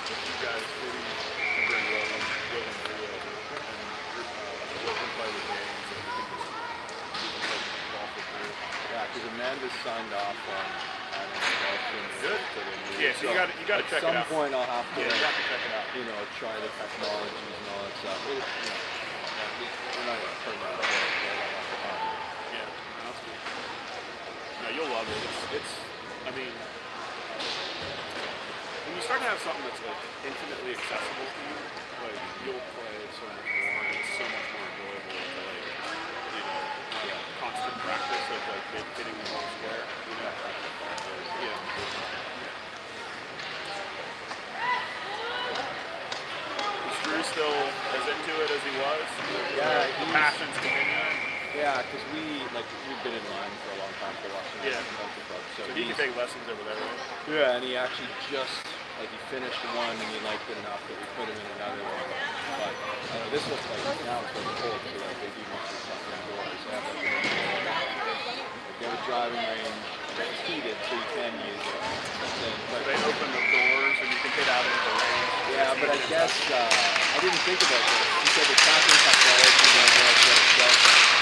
with you guys, maybe bring Will and Drew over and Will can play the games and we can just golf with Drew. Yeah, because Amanda's signed off on good. Yeah, so you got to check it out. At some point I'll have to, you have to check it out. You know, try the technologies and all that stuff. We're not going to turn that off. Yeah, that's good. No, you'll love it. It's I mean, when you start to have something that's like infinitely accessible to you, like you'll play so much more and it's so much more enjoyable to like, you know, constant practice of like hitting the ball square, you know. Yeah. Is Drew still as into it as he was? Yeah, the passion's continuing. Yeah, because we've been in line for a long time for watching the club. So he can take lessons over there, right? Yeah, and he actually just he finished one and he liked it enough that we put him in another one. But this was now it's cold, so they do most of the stuff indoors. They have a driving range. It's heated, so you can use it. But they open the doors and you can get out into the range. Yeah, but I guess I didn't think about this. He said the tracking technology don't work when it's shelter.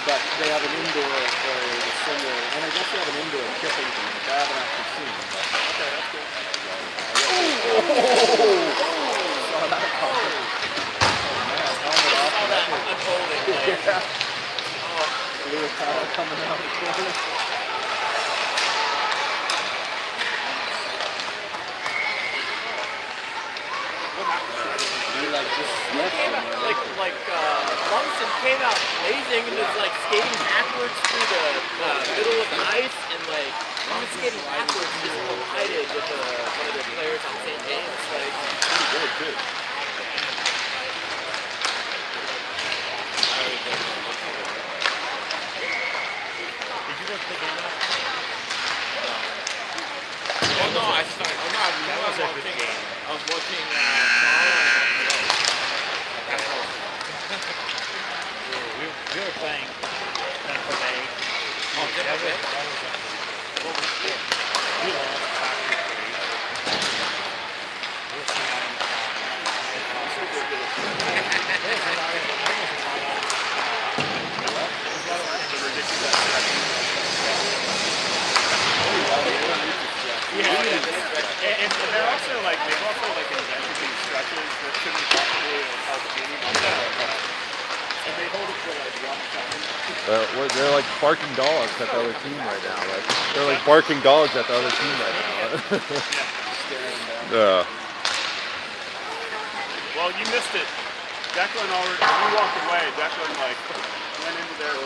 But they have an indoor area that's similar, and I guess they have an indoor chipping thing, which I haven't actually seen. But okay, that's good. Saw that coming. Oh man, helmet off. Saw that unfolding. Yeah. Little towel coming out of the corner. Lumsden came out blazing and was skating backwards through the middle of the ice and he was skating backwards and just collided with one of the players on St. James. Pretty good too. Did you go to the game? No, I started. That was a good game. I was watching we were playing Tampa Bay. Oh, Tampa Bay? What was the score? We lost 5-3. We were sitting out in the And they're also invented these stretches that couldn't possibly help anybody. And they hold it for 1 second. They're like barking dogs at the other team right now. They're like barking dogs at the other team right now. Yeah. Well, you missed it. Declan already. When you walked away, Declan went into there.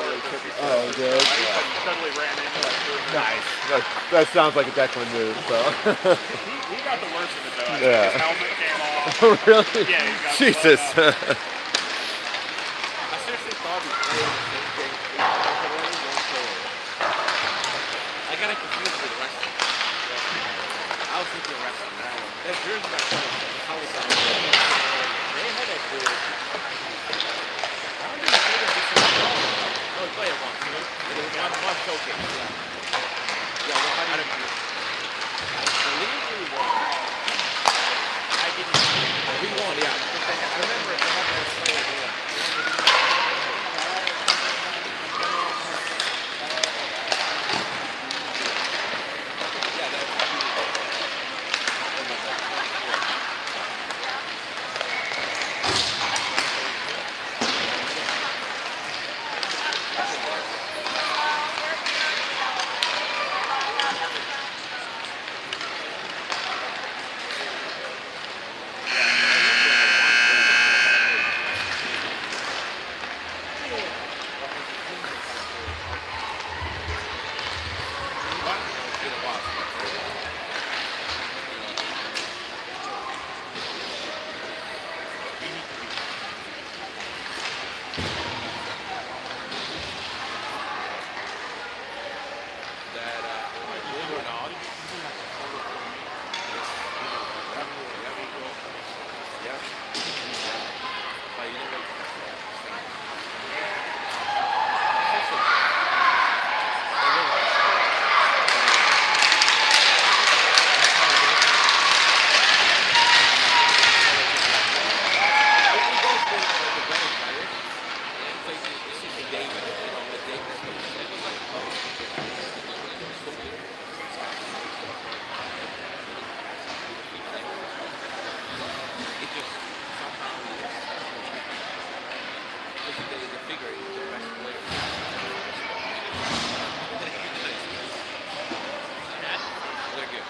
Oh, good. He totally ran into it. Nice. That sounds like a Declan move. So. he got the worst of it though. Yeah. His helmet came off. Oh, really? Yeah. He got Jesus. I seriously thought he played the same game. I got it confused with wrestling. I was thinking wrestling. That jersey got how was that? They had a good. I don't think he played it this year. No, he played it once. It was one showcase. Yeah, well, how did you? I believe we won. I didn't. We won, yeah. I remember they had that player there. Davis, with Davis, it was like, oh, so good. It just somehow because they figure the best player. They're good.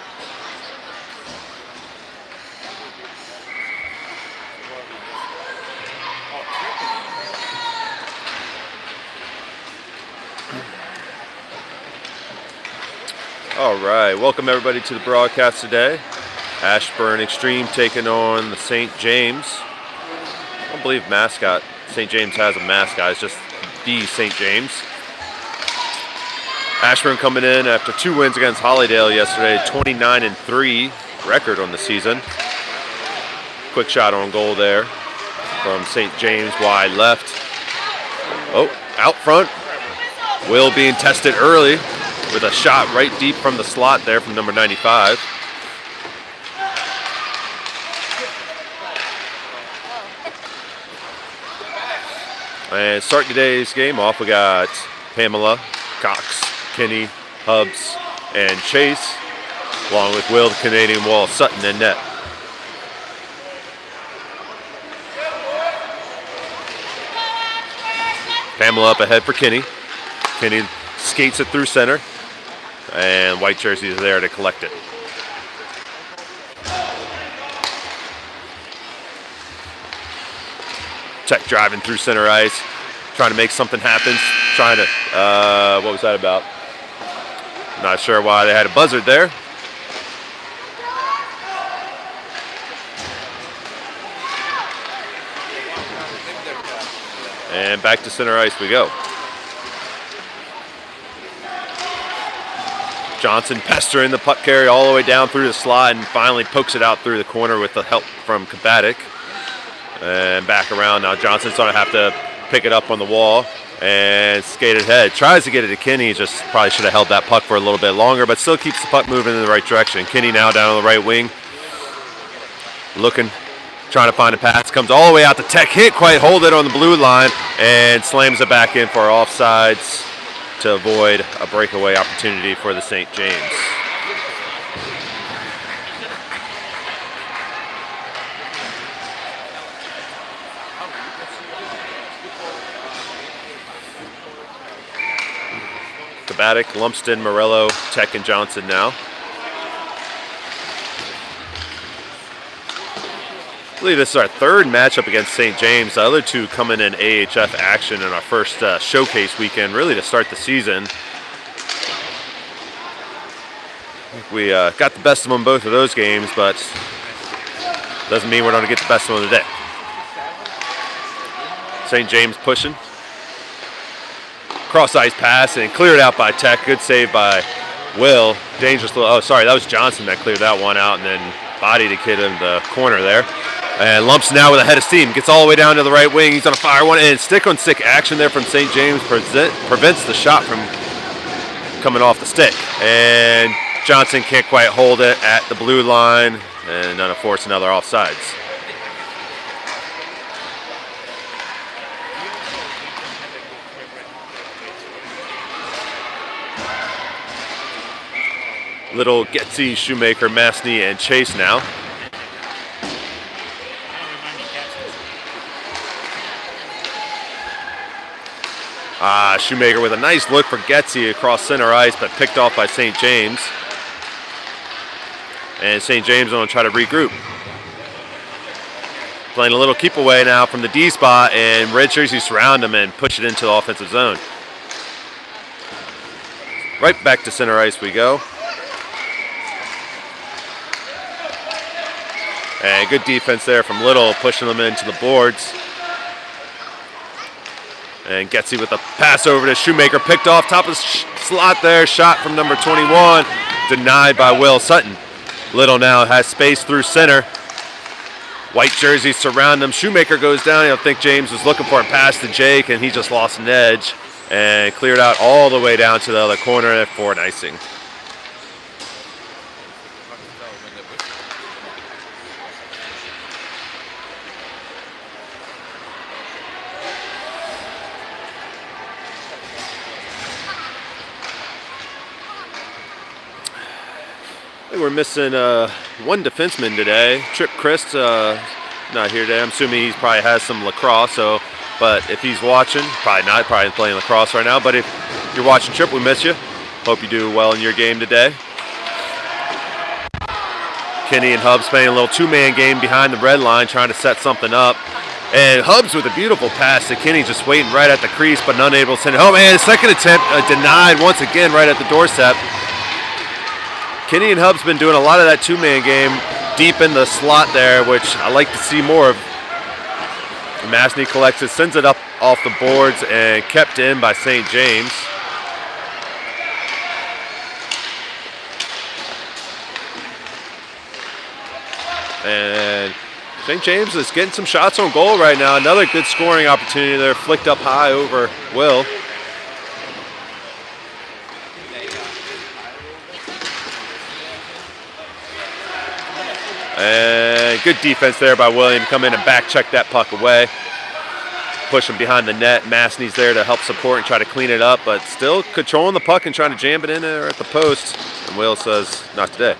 All right, welcome everybody to the broadcast today. Ashburn Xtreme taking on the St. James. I don't believe mascot. St. James has a mascot. It's just the St. James. Ashburn coming in after 2 wins against Hollydale yesterday, 29-3 record on the season. Quick shot on goal there from St. James, wide left. Oh, out front. Will being tested early with a shot right deep from the slot there from number 95. And starting today's game off, we got Pamela, Cox, Kenny, Hubbs, and Chase, along with Will, the Canadian Wall, Sutton, and net. Pamela up ahead for Kenny. Kenny skates it through center, and white jersey is there to collect it. Tech driving through center ice, trying to make something happen, trying to, what was that about? Not sure why they had a buzzard there. And back to center ice we go. Johnson pestering the puck carry all the way down through the slot and finally pokes it out through the corner with the help from Kabatic. And back around now. Johnson's going to have to pick it up on the wall and skate it ahead. Tries to get it to Kinney, just probably should have held that puck for a little bit longer, but still keeps the puck moving in the right direction. Kinney now down on the right wing. Looking, trying to find a pass. Comes all the way out to Tech. Can't quite hold it on the blue line and slams it back in for offsides to avoid a breakaway opportunity for the St. James. Kabatic, Lumsden, Morello, Tech, and Johnson now. I believe this is our third matchup against St. James. The other two coming in AHF action in our first showcase weekend, really to start the season. We got the best of them in both of those games, but doesn't mean we're going to get the best of them today. St. James pushing. Cross ice pass and cleared out by Tech. Good save by Will. Dangerous little, oh sorry, that was Johnson that cleared that one out and then bodied the kid in the corner there. And Lumps now with a head of steam. Gets all the way down to the right wing. He's going to fire one. And stick-on-stick action there from St. James prevents the shot from coming off the stick. And Johnson can't quite hold it at the blue line. And going to force another offsides. Little Getzy, Shoemaker, Masney, and Chase now. Shoemaker with a nice look for Getzy across center ice, but picked off by St. James. And St. James going to try to regroup. Playing a little keep away now from the D spot, and red jerseys surround him and push it into the offensive zone. Right back to center ice we go. And good defense there from Little, pushing them into the boards. And Getzy with a pass over to Shoemaker, picked off top of the slot there. Shot from number 21, denied by Will Sutton. Little now has space through center. White jerseys surround him. Shoemaker goes down. I think James was looking for a pass to Jake, and he just lost an edge and cleared out all the way down to the other corner for an icing. I think we're missing one defenseman today. Trip Christ, not here today. I'm assuming he probably has some lacrosse. So, but if he's watching, probably not. Probably playing lacrosse right now. But if you're watching Trip, we miss you. Hope you do well in your game today. Kenny and Hubs playing a little two-man game behind the red line, trying to set something up. And Hubs with a beautiful pass to Kenny, just waiting right at the crease, but unable to send it home. And second attempt denied once again right at the doorstep. Kenny and Hubs been doing a lot of that two-man game deep in the slot there, which I like to see more of. Masney collects it, sends it up off the boards, and kept in by St. James. And St. James is getting some shots on goal right now. Another good scoring opportunity there, flicked up high over Will. And good defense there by William. Come in and back check that puck away. Push him behind the net. Masney's there to help support and try to clean it up, but still controlling the puck and trying to jam it in there at the post. And Will says, not today.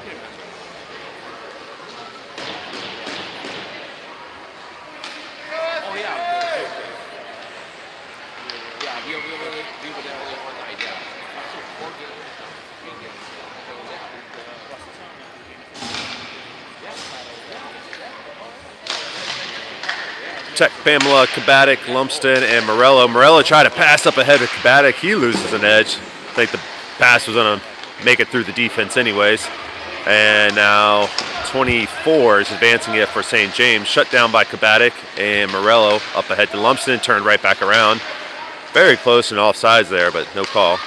Tech, Pamela, Kabatic, Lumsden, and Morello. Morello tried to pass up ahead of Kabatic. He loses an edge. I think the pass was going to make it through the defense anyways. And now 24 is advancing it for St. James. Shut down by Kabatic, and Morello up ahead to Lumsden. Turned right back around. Very close and offsides there, but no call.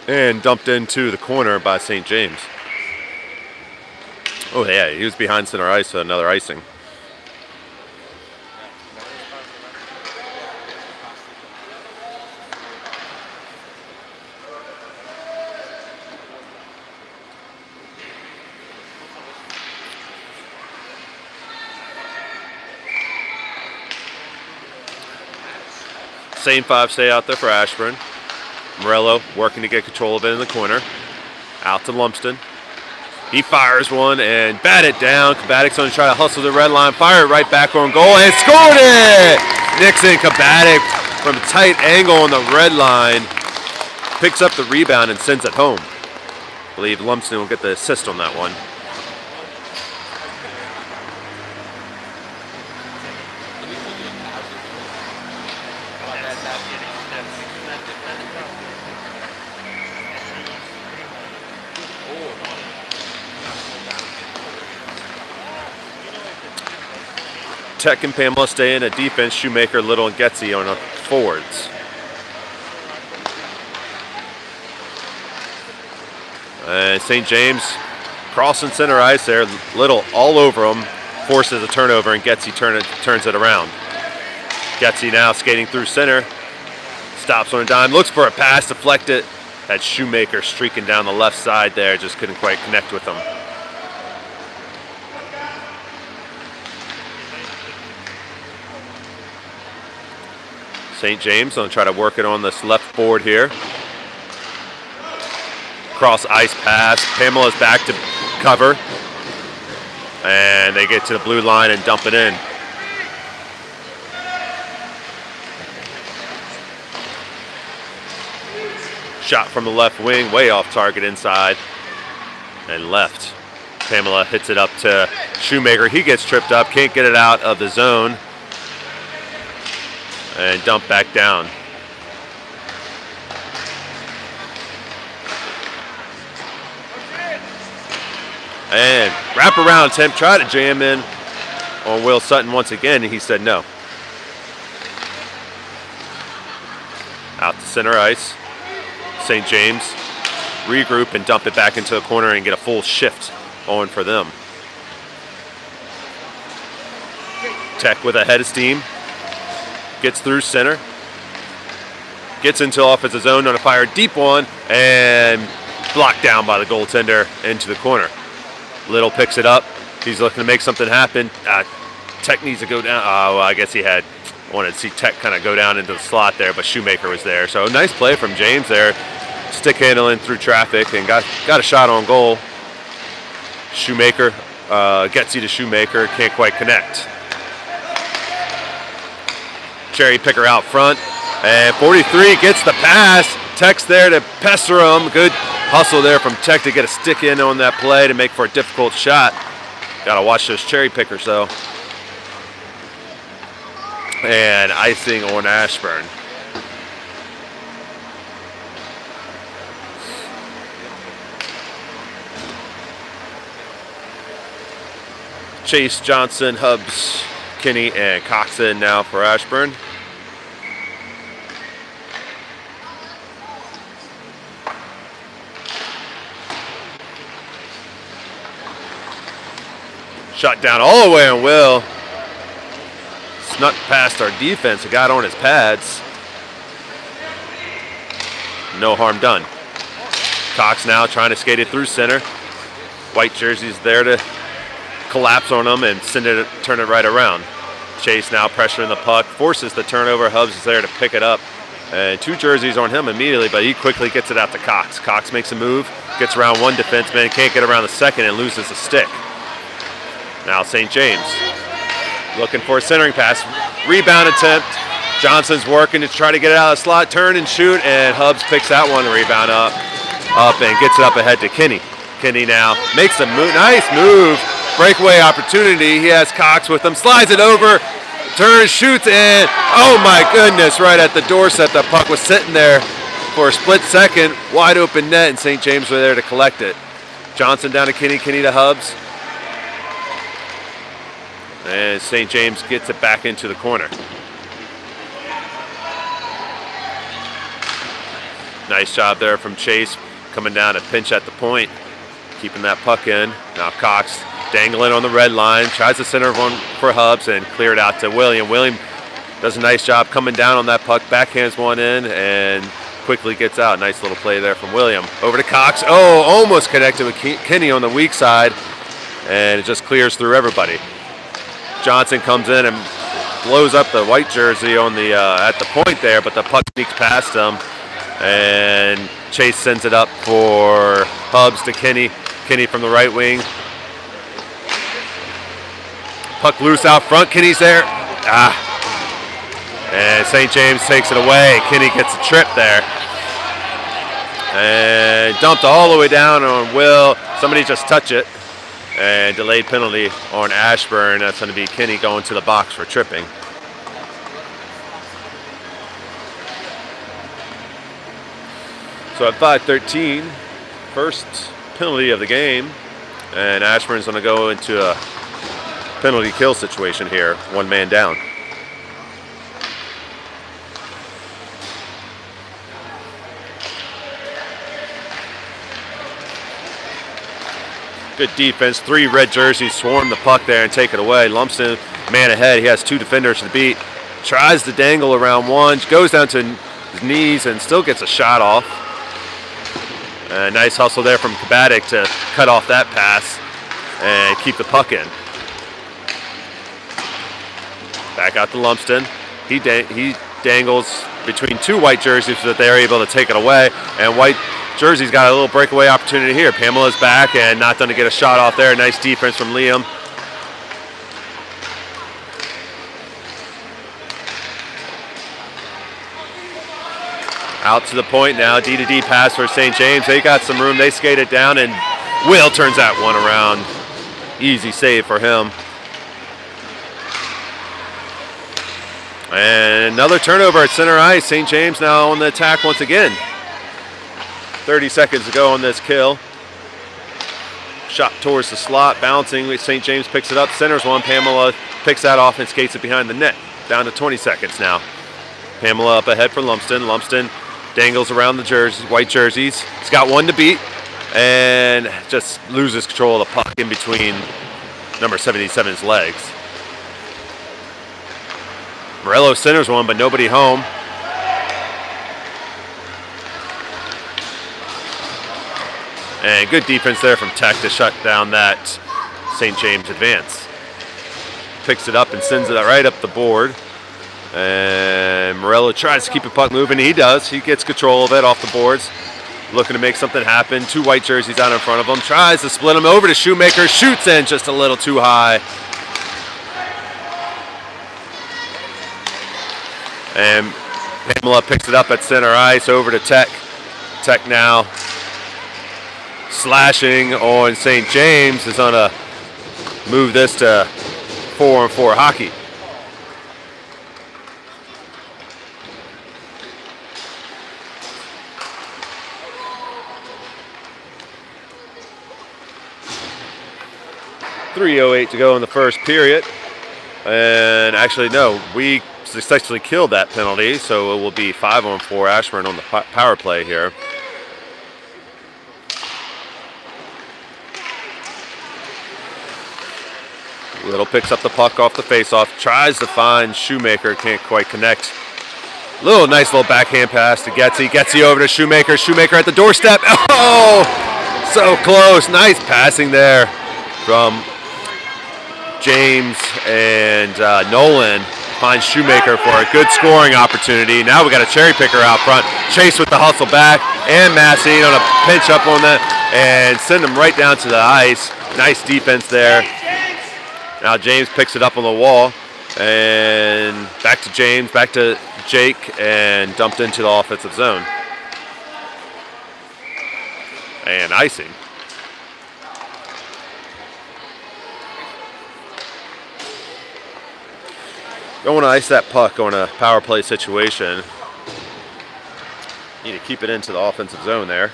And dumped into the corner by St. James. Oh yeah, he was behind center ice, so another icing. Same five stay out there for Ashburn. Morello working to get control of it in the corner. Out to Lumsden. He fires one and bat it down. Kabatic's going to try to hustle the red line. Fire it right back on goal and scored it! Nixon Kabatic from a tight angle on the red line. Picks up the rebound and sends it home. I believe Lumsden will get the assist on that one. Tech and Pamela stay in at defense. Shoemaker, Little, and Getzy on forwards. And St. James crossing center ice there. Little all over him. Forces a turnover, and Getzy turns it around. Getzy now skating through center. Stops on a dime. Looks for a pass, deflect it. Had Shoemaker streaking down the left side there. Just couldn't quite connect with him. St. James going to try to work it on this left board here. Cross ice pass. Pamela's back to cover. And they get to the blue line and dump it in. Shot from the left wing, way off target inside. And left. Pamela hits it up to Shoemaker. He gets tripped up, can't get it out of the zone. And dump back down. And wraparound attempt, try to jam in on Will Sutton once again, and he said no. Out to center ice. St. James regroup and dump it back into the corner and get a full shift on for them. Tech with a head of steam. Gets through center. Gets into offensive zone on a fire deep one and blocked down by the goaltender into the corner. Little picks it up. He's looking to make something happen. Tech needs to go down. Well, I guess he wanted to see Tech kind of go down into the slot there, but Shoemaker was there. So nice play from James there. stick handling through traffic and got a shot on goal. Shoemaker gets you to Shoemaker, can't quite connect. Cherry picker out front, and 43 gets the pass. Tech's there to pester him. Good hustle there from Tech to get a stick in on that play to make for a difficult shot. Gotta watch those cherry pickers though. And icing on Ashburn. Chase, Johnson, Hubbs, Kinney, and Coxon now for Ashburn. Shot down all the way on Will. Snuck past our defense. It got on his pads. No harm done. Cox now trying to skate it through center. White jersey's there to collapse on him and turn it right around. Chase now pressuring the puck, forces the turnover. Hubbs is there to pick it up. And 2 jerseys on him immediately, but he quickly gets it out to Cox. Cox makes a move, gets around 1 defenseman, can't get around the second and loses the stick. Now St. James looking for a centering pass. Rebound attempt. Johnson's working to try to get it out of the slot, turn and shoot, and Hubbs picks that one, rebound up and gets it up ahead to Kinney. Kinney now makes a move, nice move. Breakaway opportunity. He has Cox with him, slides it over, turns, shoots, and oh my goodness, right at the doorstep. The puck was sitting there for a split second, wide open net, and St. James were there to collect it. Johnson down to Kinney, Kinney to Hubbs. And St. James gets it back into the corner. Nice job there from Chase, coming down to pinch at the point, keeping that puck in. Now Cox dangling on the red line, tries to center one for Hubbs and clear it out to William. William does a nice job coming down on that puck, backhands one in and quickly gets out. Nice little play there from William. Over to Cox. Oh, almost connected with Kinney on the weak side, and it just clears through everybody. Johnson comes in and blows up the white jersey on the at the point there, but the puck sneaks past him, and Chase sends it up for Hubbs to Kinney. Kinney from the right wing. Puck loose out front. Kinney's there. And St. James takes it away. Kinney gets a trip there. And dumped all the way down on Will. Somebody just touched it. And delayed penalty on Ashburn. That's going to be Kinney going to the box for tripping. So at 5:13, first penalty of the game. And Ashburn's going to go into a penalty kill situation here. 1 man down. Good defense. 3 red jerseys swarm the puck there and take it away. Lumsden, man ahead. He has 2 defenders to beat. Tries to dangle around 1. Goes down to his knees and still gets a shot off. Nice hustle there from Kabatic to cut off that pass and keep the puck in. Back out to Lumsden. He dangles between 2 white jerseys so that they're able to take it away. And white jersey's got a little breakaway opportunity here. Pamela's back and not done to get a shot off there. Nice defense from Liam. Out to the point now. D-to-D pass for St. James. They got some room. They skate it down, and Will turns that one around. Easy save for him. And another turnover at center ice. St. James now on the attack once again. 30 seconds to go on this kill. Shot towards the slot, bouncing. St. James picks it up, centers one. Pamela picks that off and skates it behind the net. Down to 20 seconds now. Pamela up ahead for Lumsden. Lumsden dangles around the white jerseys. He's got 1 to beat and just loses control of the puck in between number 77's legs. Morello centers one, but nobody home. And good defense there from Tech to shut down that St. James advance. Picks it up and sends it right up the board. And Morello tries to keep the puck moving. He does. He gets control of it off the boards. looking to make something happen. 2 white jerseys out in front of him. Tries to split him over to Shoemaker. Shoots in just a little too high. And Pamela picks it up at center ice over to Tech. Tech now slashing on St. James is going to move this to 4-on-4 hockey. .308 to go in the first period. And actually, no, we successfully killed that penalty, so it will be 5-on-4 Ashburn on the power play here. Little picks up the puck off the faceoff, tries to find Shoemaker, can't quite connect. Nice little backhand pass to Getzy. Getzy over to Shoemaker. Shoemaker at the doorstep. Oh, so close. Nice passing there from James and Nolan. Finds Shoemaker for a good scoring opportunity. Now we got a cherry picker out front. Chase with the hustle back, and Massey on a pinch up on that and send him right down to the ice. Nice defense there. Now James picks it up on the wall, and back to James, back to Jake, and dumped into the offensive zone. And icing. Don't want to ice that puck on a power play situation. Need to keep it into the offensive zone there.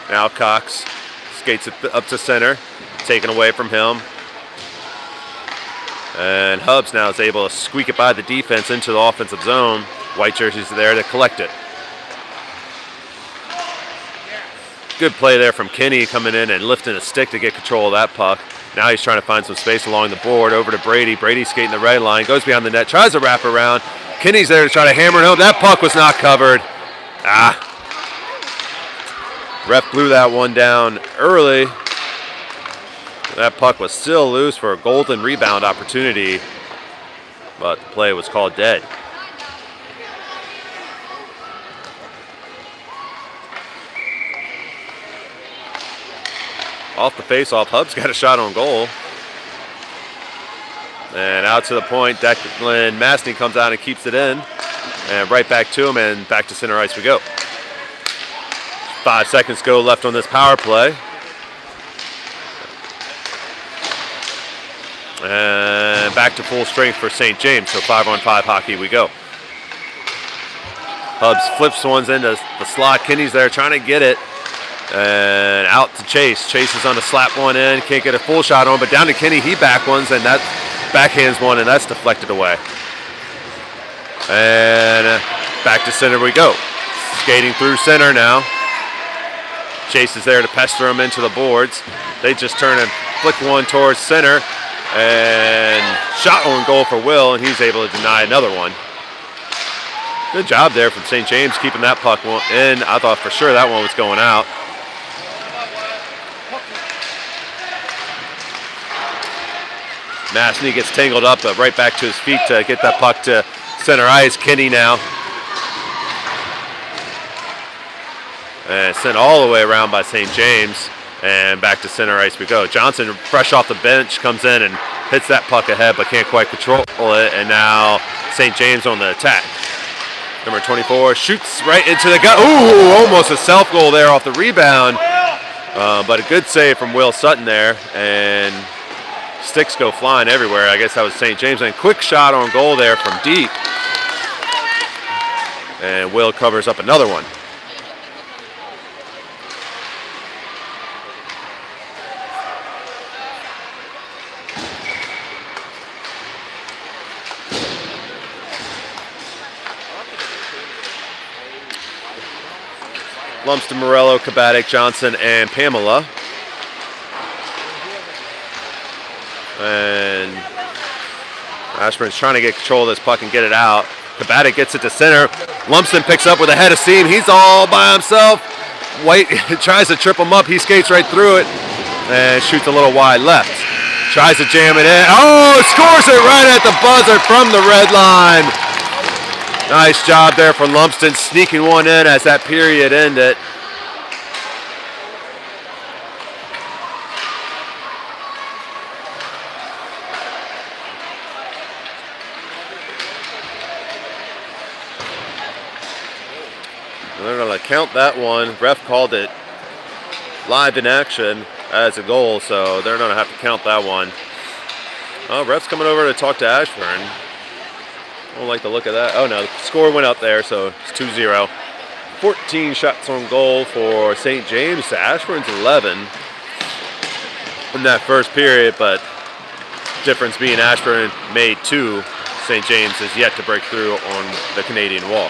Now Cox skates it up to center, taken away from him. And Hubs now is able to squeak it by the defense into the offensive zone. White jerseys are there to collect it. Good play there from Kenny coming in and lifting a stick to get control of that puck. Now he's trying to find some space along the board. Over to Brady. Brady skating the red line, goes behind the net, tries to wrap around. Kenny's there to try to hammer it home. That puck was not covered. Ref blew that one down early. That puck was still loose for a golden rebound opportunity, but the play was called dead. Off the face-off, Hub's got a shot on goal. And out to the point, Declan Mastny comes out and keeps it in. And right back to him, and back to center ice we go. 5 seconds go left on this power play. And back to full strength for St. James, so 5-on-5 hockey we go. Hubs flips ones into the slot. Kenny's there trying to get it. And out to Chase. Chase is on to slap one in. Can't get a full shot on, but down to Kenny. He back ones, and that backhands one, and that's deflected away. And back to center we go. Skating through center now. Chase is there to pester him into the boards. They just turn and flick one towards center. And shot on goal for Will, and he's able to deny another one. Good job there from St. James keeping that puck in. I thought for sure that one was going out. Mastny gets tangled up, but right back to his feet to get that puck to center ice. Kenny now. And sent all the way around by St. James. And back to center ice we go. Johnson, fresh off the bench, comes in and hits that puck ahead, but can't quite control it. And now St. James on the attack. Number 24 shoots right into the gut. Ooh, almost a self-goal there off the rebound. But a good save from Will Sutton there. And sticks go flying everywhere. I guess that was St. James. And quick shot on goal there from deep. And Will covers up another one. Lumsden, Morello, Kabatic, Johnson, and Pamela. And Ashburn's trying to get control of this puck and get it out. Kabatic gets it to center. Lumsden picks up with a head of steam. He's all by himself. White tries to trip him up. He skates right through it. and shoots a little wide left. Tries to jam it in. Oh, scores it right at the buzzer from the red line. Nice job there for Lumsden, sneaking one in as that period ended. They're going to count that one. Ref called it live in action as a goal, so they're going to have to count that one. Oh, ref's coming over to talk to Ashburn. I don't like the look of that. Oh no, the score went up there, so it's 2-0. 14 shots on goal for St. James to Ashburn's 11 in that first period, but difference being Ashburn made 2. St. James is yet to break through on the Canadian wall.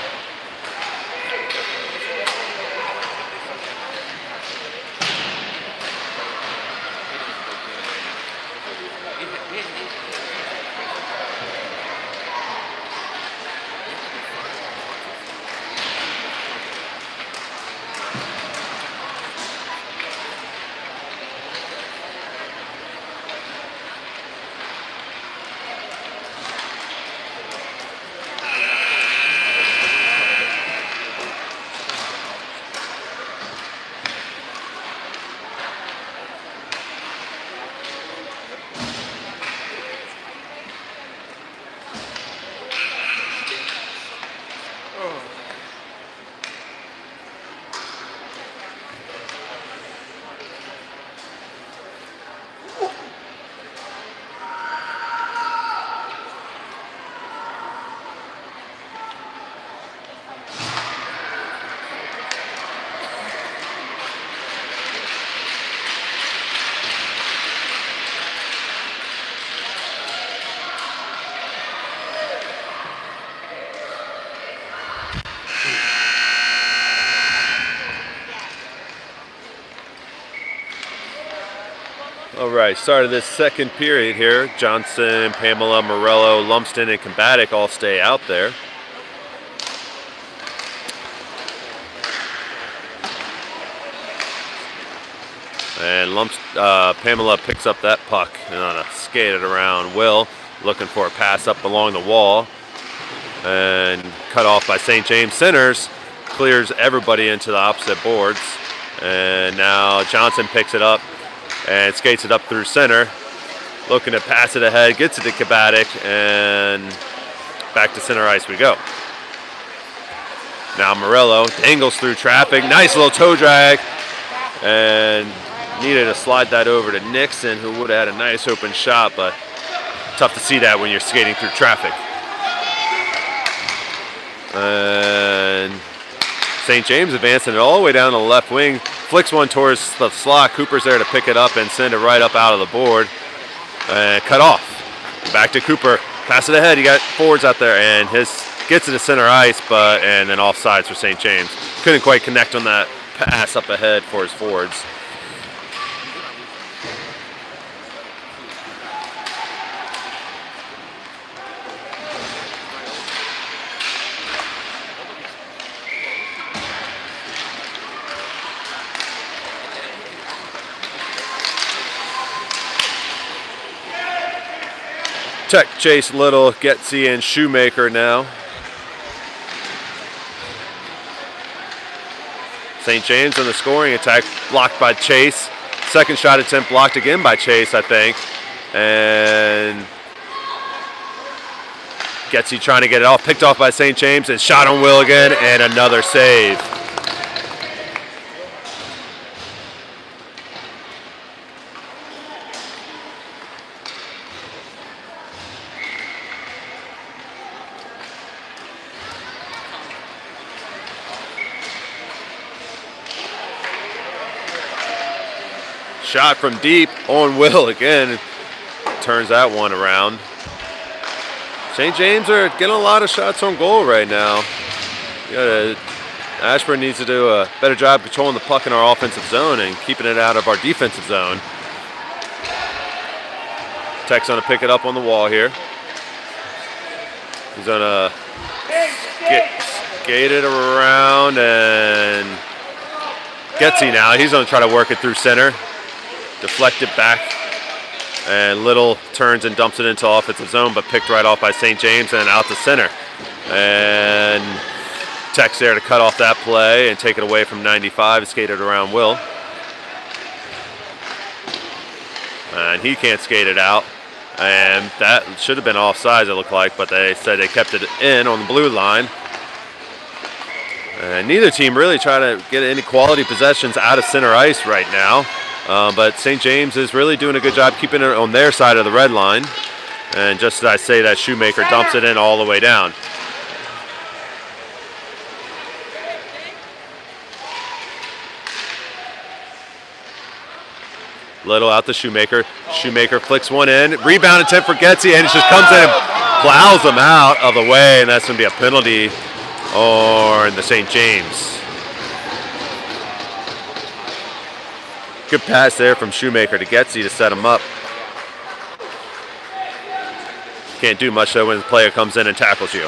All right, start of this second period here. Johnson, Pamela, Morello, Lumsden, and Combatic all stay out there. And Pamela picks up that puck and skated around Will, looking for a pass up along the wall. And cut off by St. James Centers, clears everybody into the opposite boards. And now Johnson picks it up and skates it up through center, looking to pass it ahead, gets it to Kabatic, and back to center ice we go. Now Morello dangles through traffic, nice little toe drag, and needed to slide that over to Nixon, who would have had a nice open shot, but tough to see that when you're skating through traffic. And St. James advancing it all the way down to the left wing, flicks one towards the slot. Cooper's there to pick it up and send it right up out of the board. And cut off. Back to Cooper. Pass it ahead. You got forwards out there, and gets it to center ice, and then offsides for St. James. Couldn't quite connect on that pass up ahead for his forwards. Tech chase Little, Getsy, and Shoemaker now. St. James on the scoring attack, blocked by Chase. Second shot attempt blocked again by Chase, I think. And Getsy trying to get it off, picked off by St. James, and shot on Will again, and another save. Shot from deep on Will again. Turns that one around. St. James are getting a lot of shots on goal right now. Ashburn needs to do a better job controlling the puck in our offensive zone and keeping it out of our defensive zone. Tech's going to pick it up on the wall here. He's going to skate it around, and Getsy now. He's going to try to work it through center. deflected back, and Little turns and dumps it into offensive zone, but picked right off by St. James and out to center. And Tech's there to cut off that play and take it away from 95, skated around Will. And he can't skate it out. And that should have been offsides, it looked like, but they said they kept it in on the blue line. And neither team really trying to get any quality possessions out of center ice right now. But St. James is really doing a good job keeping it on their side of the red line. And just as I say that, Shoemaker dumps it in all the way down. Little out to Shoemaker. Shoemaker flicks one in. Rebound attempt for Getzy, and it just comes in and plows him out of the way, and that's going to be a penalty on the St. James. Good pass there from Shoemaker to Getzy to set him up. Can't do much though when the player comes in and tackles you.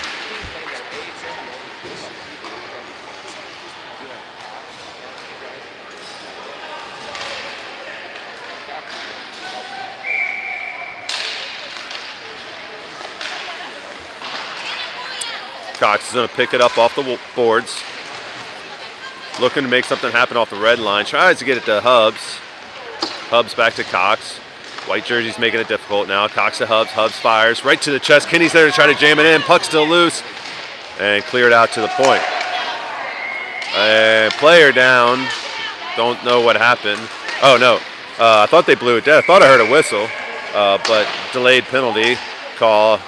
Cox is going to pick it up off the boards. Looking to make something happen off the red line. Tries to get it to Hubs. Hubs back to Cox. White jersey's making it difficult now. Cox to Hubs. Hubs fires right to the chest. Kinney's there to try to jam it in. Puck's still loose. And cleared out to the point. Player down. Don't know what happened. Oh, no. I thought they blew it dead. I thought I heard a whistle. But delayed penalty call.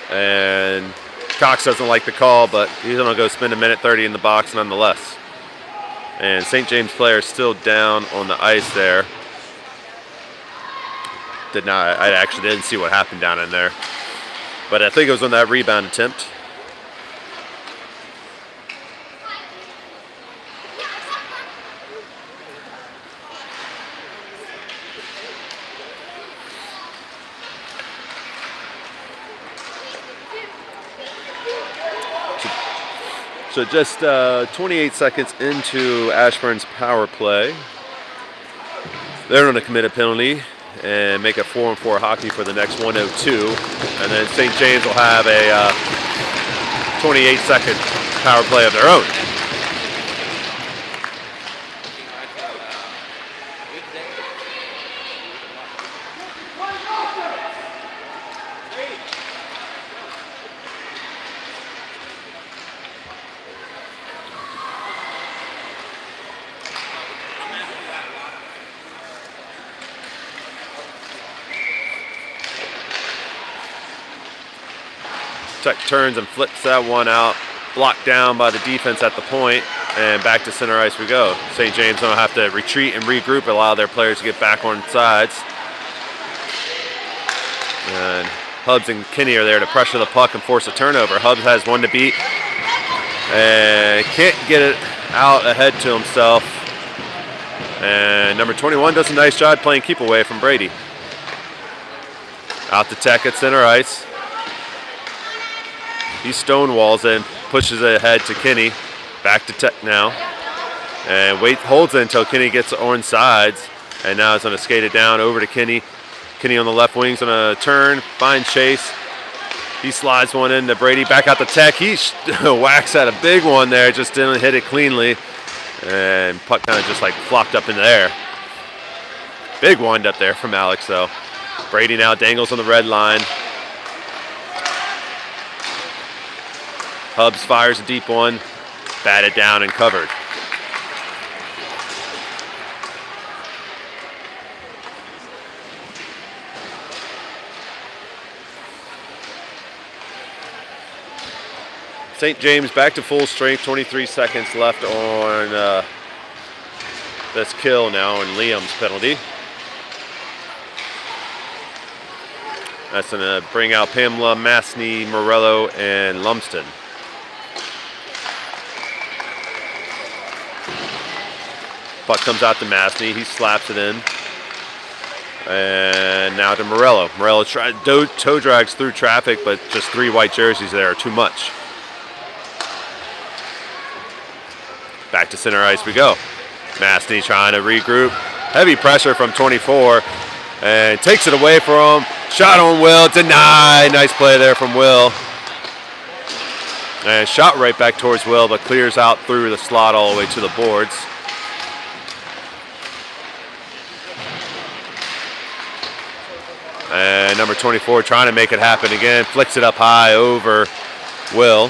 And Cox doesn't like the call, but he's going to go spend a minute 30 in the box nonetheless. And St. James player is still down on the ice there. I actually didn't see what happened down in there. But I think it was on that rebound attempt. So just 28 seconds into Ashburn's power play. They're going to commit a penalty and make it 4-on-4 hockey for the next 102. And then St. James will have a 28-second power play of their own. Tech turns and flips that one out, blocked down by the defense at the point, and back to center ice we go. St. James don't have to retreat and regroup, allow their players to get back on sides. And Hubs and Kinney are there to pressure the puck and force a turnover. Hubs has one to beat and can't get it out ahead to himself. And number 21 does a nice job playing keep away from Brady. Out to Tech at center ice. He stonewalls and pushes it ahead to Kinney. Back to Tech now. And holds it until Kinney gets on sides. And now he's going to skate it down over to Kinney. Kinney on the left wing's going to turn, find Chase. He slides one into Brady. Back out to Tech. He whacks at a big one there. Just didn't hit it cleanly. And puck kind of just like flopped up in the air. Big wind up there from Alex though. Brady now dangles on the red line. Hubs fires a deep one, batted down and covered. St. James back to full strength, 23 seconds left on this kill now and Liam's penalty. That's going to bring out Pamela, Masney, Morello, and Lumsden. Puck comes out to Masney. He slaps it in. And now to Morello. Morello toe drags through traffic, but just 3 white jerseys there are too much. Back to center ice we go. Masney trying to regroup. Heavy pressure from 24 and takes it away from him. Shot on Will, denied. Nice play there from Will. And shot right back towards Will, but clears out through the slot all the way to the boards. And number 24 trying to make it happen again. Flicks it up high over Will.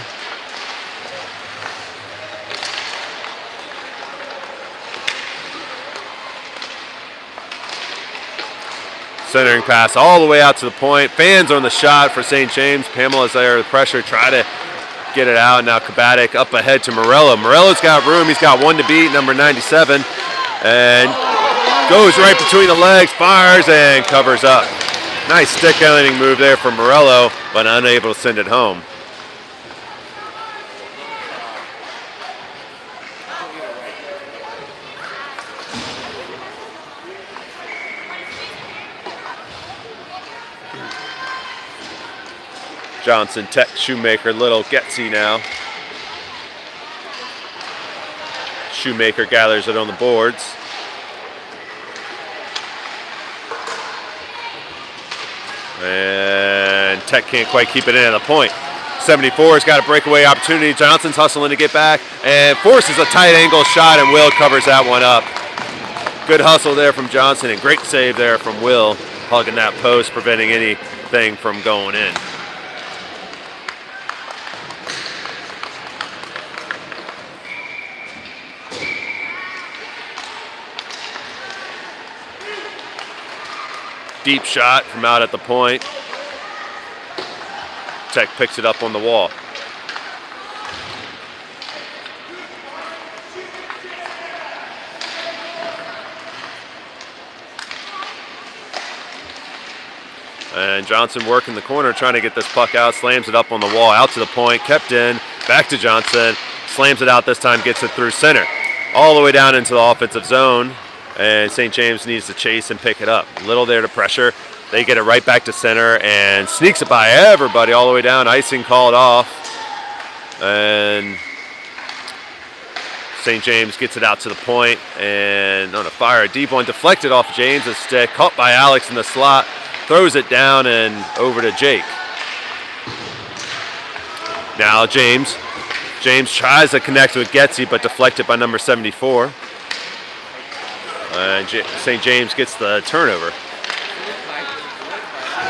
Centering pass all the way out to the point. Fans on the shot for St. James. Pamela's there with pressure. Try to get it out. Now Kabatic up ahead to Morello. Morello's got room. He's got one to beat, number 97. And goes right between the legs, fires, and covers up. Nice stick handling move there from Morello, but unable to send it home. Johnson, Tech, Shoemaker, Little, Getsy now. Shoemaker gathers it on the boards. And Tech can't quite keep it in at the point. 74's got a breakaway opportunity. Johnson's hustling to get back and forces a tight angle shot, and Will covers that one up. Good hustle there from Johnson and great save there from Will, hugging that post, preventing anything from going in. Deep shot from out at the point. Tech picks it up on the wall. And Johnson working the corner, trying to get this puck out, slams it up on the wall, out to the point, kept in, back to Johnson, slams it out this time, gets it through center. All the way down into the offensive zone. And St. James needs to chase and pick it up. Little there to pressure. They get it right back to center and sneaks it by everybody all the way down. Icing called off. And St. James gets it out to the point and on a fire. A deep one deflected off James's stick. Caught by Alex in the slot. Throws it down and over to Jake. Now James. James tries to connect with Getsy, but deflected by number 74. And St. James gets the turnover.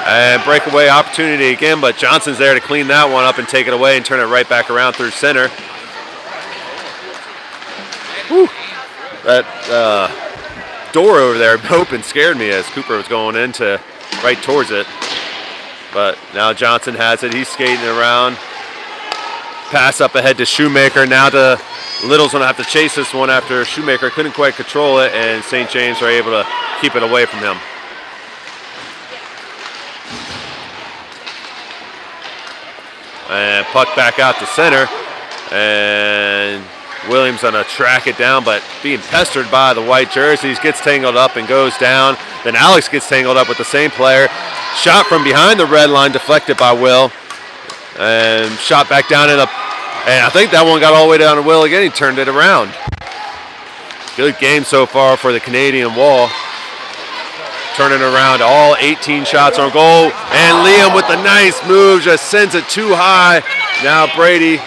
And breakaway opportunity again, but Johnson's there to clean that one up and take it away and turn it right back around through center. Whew. That door over there open scared me as Cooper was going into right towards it. But now Johnson has it. He's skating around. Pass up ahead to Shoemaker. Now to Little's going to have to chase this one after Shoemaker couldn't quite control it, and St. James are able to keep it away from him. And puck back out to center, and Williams going to track it down, but being pestered by the white jerseys, gets tangled up and goes down. Then Alex gets tangled up with the same player. Shot from behind the red line, deflected by Will, and shot back down in a. And I think that one got all the way down to Will again. He turned it around. Good game so far for the Canadian Wall. Turning around, all 18 shots on goal. And Liam with the nice move just sends it too high. Now Brady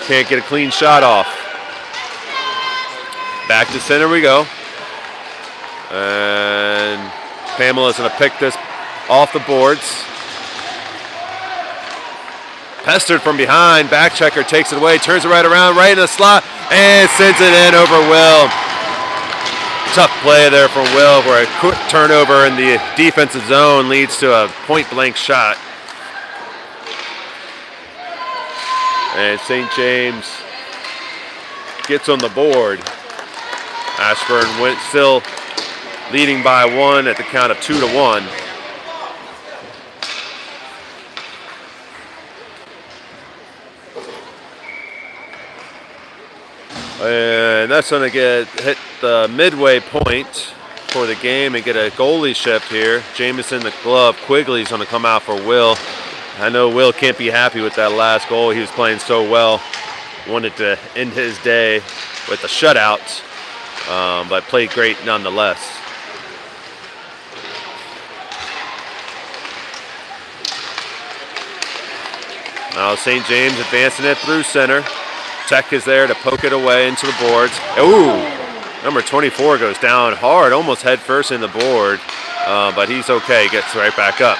can't get a clean shot off. Back to center we go. And Pamela's going to pick this off the boards. Pestered from behind, back checker takes it away, turns it right around, right in the slot, and sends it in over Will. Tough play there from Will, where a quick turnover in the defensive zone leads to a point-blank shot. And St. James gets on the board. Ashburn went still leading by one at the count of 2-1. And that's going to hit the midway point for the game and get a goalie shift here. Jameson, the glove. Quigley's going to come out for Will. I know Will can't be happy with that last goal. He was playing so well. Wanted to end his day with a shutout. but played great nonetheless. Now St. James advancing it through center. Tech is there to poke it away into the boards. Ooh, number 24 goes down hard, almost head first in the board, but he's okay, gets right back up.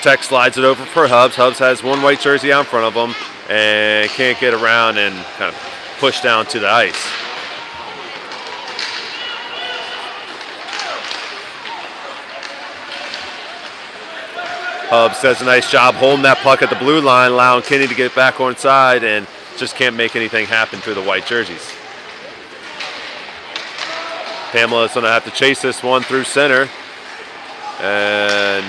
Tech slides it over for Hubs. Hubs has one white jersey out in front of him and can't get around and kind of push down to the ice. Hubs does a nice job holding that puck at the blue line, allowing Kinney to get back on side and just can't make anything happen through the white jerseys. Pamela's going to have to chase this one through center and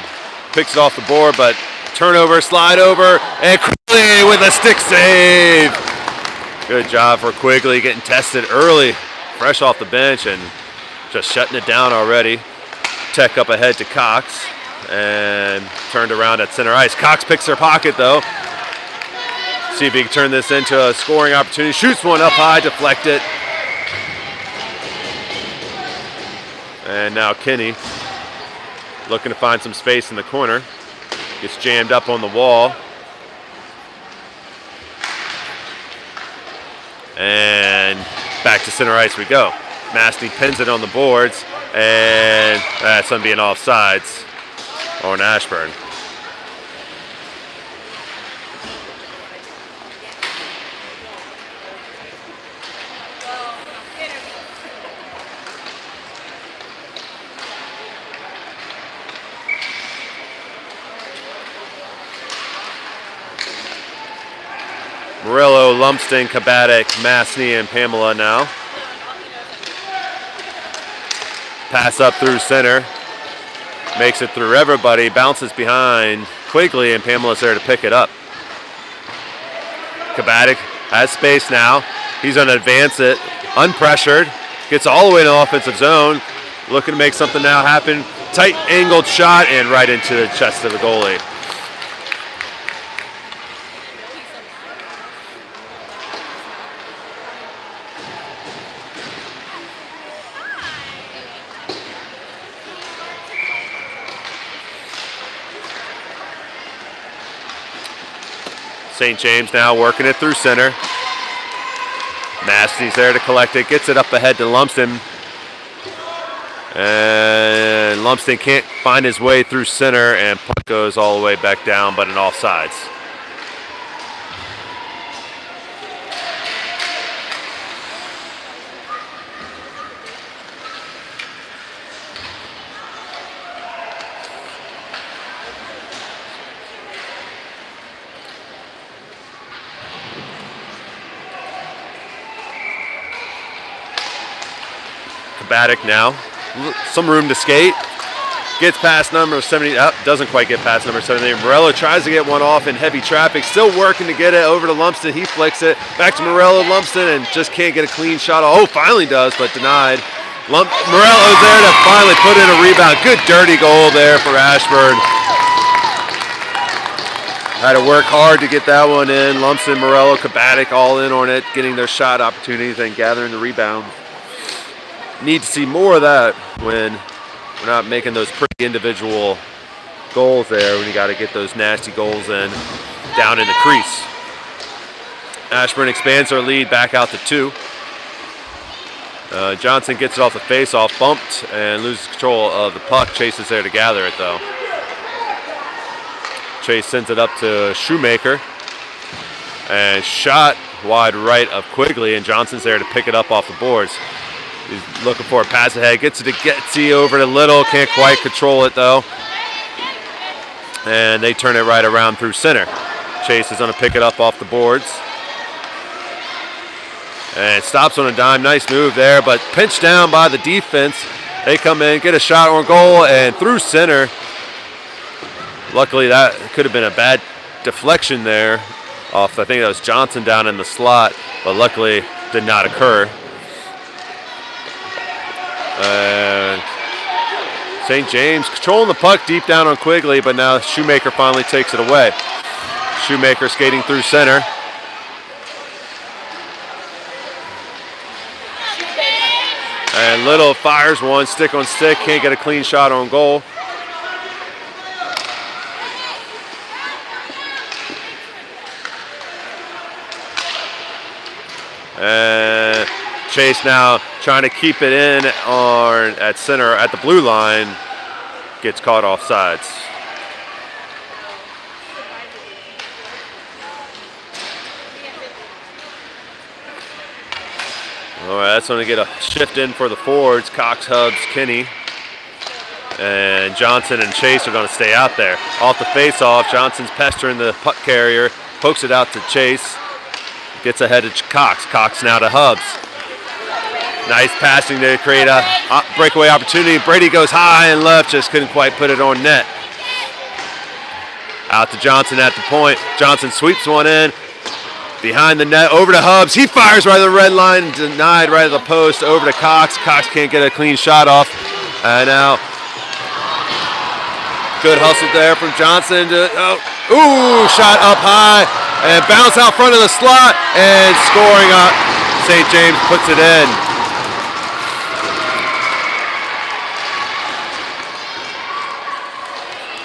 picks it off the board, but turnover, slide over, and Quigley with a stick save. Good job for Quigley getting tested early, fresh off the bench and just shutting it down already. Tech up ahead to Cox and turned around at center ice. Cox picks her pocket though. See if he can turn this into a scoring opportunity. Shoots one up high, deflect it. And now Kinney looking to find some space in the corner. Gets jammed up on the wall. And back to center ice we go. Mastny pins it on the boards, and that's going to be an offsides on Ashburn. Morello, Lumsden, Kabatic, Mastny, and Pamela now. Pass up through center. Makes it through everybody. Bounces behind Quigley, and Pamela's there to pick it up. Kabatic has space now. He's going to advance it. Unpressured. Gets all the way in the offensive zone. Looking to make something now happen. Tight angled shot and right into the chest of the goalie. St. James now working it through center. Mastny's there to collect it. Gets it up ahead to Lumsden. And Lumsden can't find his way through center, and puck goes all the way back down, but an offsides. Kabatic now, some room to skate. Gets past number 70, doesn't quite get past number 70. Morello tries to get one off in heavy traffic, still working to get it over to Lumsden. He flicks it back to Morello, Lumsden, and just can't get a clean shot. Oh, finally does, but denied. Morello's there to finally put in a rebound. Good dirty goal there for Ashburn. Had to work hard to get that one in. Lumsden, Morello, Kabatic all in on it, getting their shot opportunities and gathering the rebound. Need to see more of that when we're not making those pretty individual goals there, when you got to get those nasty goals in down in the crease. Ashburn expands their lead back out to 2. Johnson gets it off the face-off, bumped, and loses control of the puck. Chase is there to gather it, though. Chase sends it up to Shoemaker. And shot wide right of Quigley, and Johnson's there to pick it up off the boards. He's looking for a pass ahead. Gets it to Getzy over to Little. Can't quite control it, though. And they turn it right around through center. Chase is going to pick it up off the boards. And stops on a dime. Nice move there, but pinched down by the defense. They come in, get a shot on goal, and through center. Luckily, that could have been a bad deflection there off, I think that was Johnson down in the slot, but luckily did not occur. St. James controlling the puck deep down on Quigley, but now Shoemaker finally takes it away. Shoemaker skating through center. And Little fires one, stick on stick, can't get a clean shot on goal. And Chase now trying to keep it in on at center at the blue line, gets caught off sides. All right, that's going to get a shift in for the forwards. Cox, Hubbs, Kinney. And Johnson and Chase are going to stay out there. Off the face-off, Johnson's pestering the puck carrier, pokes it out to Chase, gets ahead of Cox. Cox now to Hubbs. Nice passing to create a breakaway opportunity. Brady goes high and left, just couldn't quite put it on net. Out to Johnson at the point. Johnson sweeps one in. Behind the net, over to Hubbs. He fires right at the red line, denied right at the post. Over to Cox. Cox can't get a clean shot off. And now, good hustle there from Johnson. Shot up high and bounce out front of the slot and scoring up. St. James puts it in.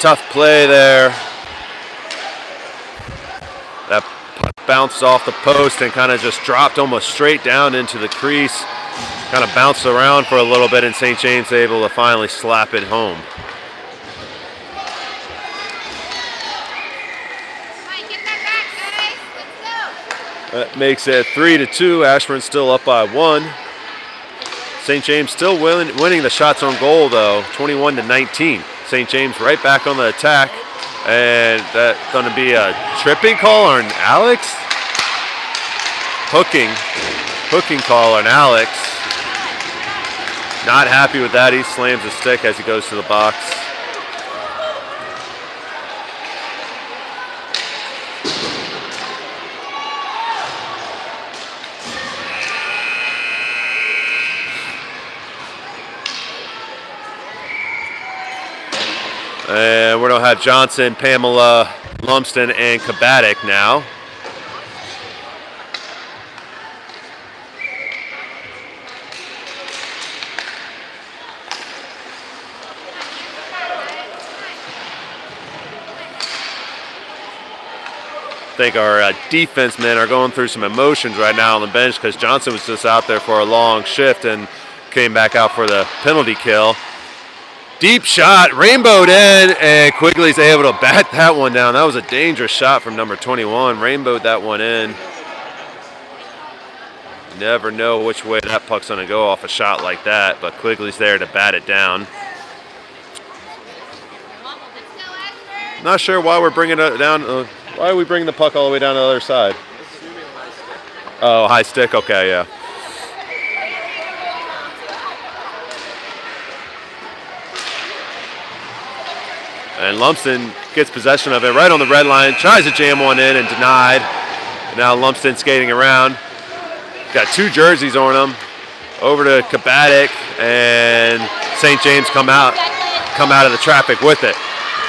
Tough play there. That bounced off the post and kind of just dropped almost straight down into the crease. Kind of bounced around for a little bit, and St. James able to finally slap it home. That makes it 3-2. Ashburn still up by 1. St. James still winning the shots on goal though, 21-19. St. James right back on the attack. And that's going to be a tripping call on Alex. Hooking call on Alex. Not happy with that. He slams the stick as he goes to the box. And we're going to have Johnson, Pamela, Lumsden, and Kabatic now. I think our defense men are going through some emotions right now on the bench because Johnson was just out there for a long shift and came back out for the penalty kill. Deep shot, rainbowed in, and Quigley's able to bat that one down. That was a dangerous shot from number 21. Rainbowed that one in. Never know which way that puck's going to go off a shot like that, but Quigley's there to bat it down. Not sure why we're bringing it down. Why are we bringing the puck all the way down to the other side? Oh, high stick. Okay, yeah. And Lumsden gets possession of it right on the red line, tries to jam one in and denied. And now Lumsden skating around. Got 2 jerseys on him. Over to Kabatic, and St. James come out of the traffic with it.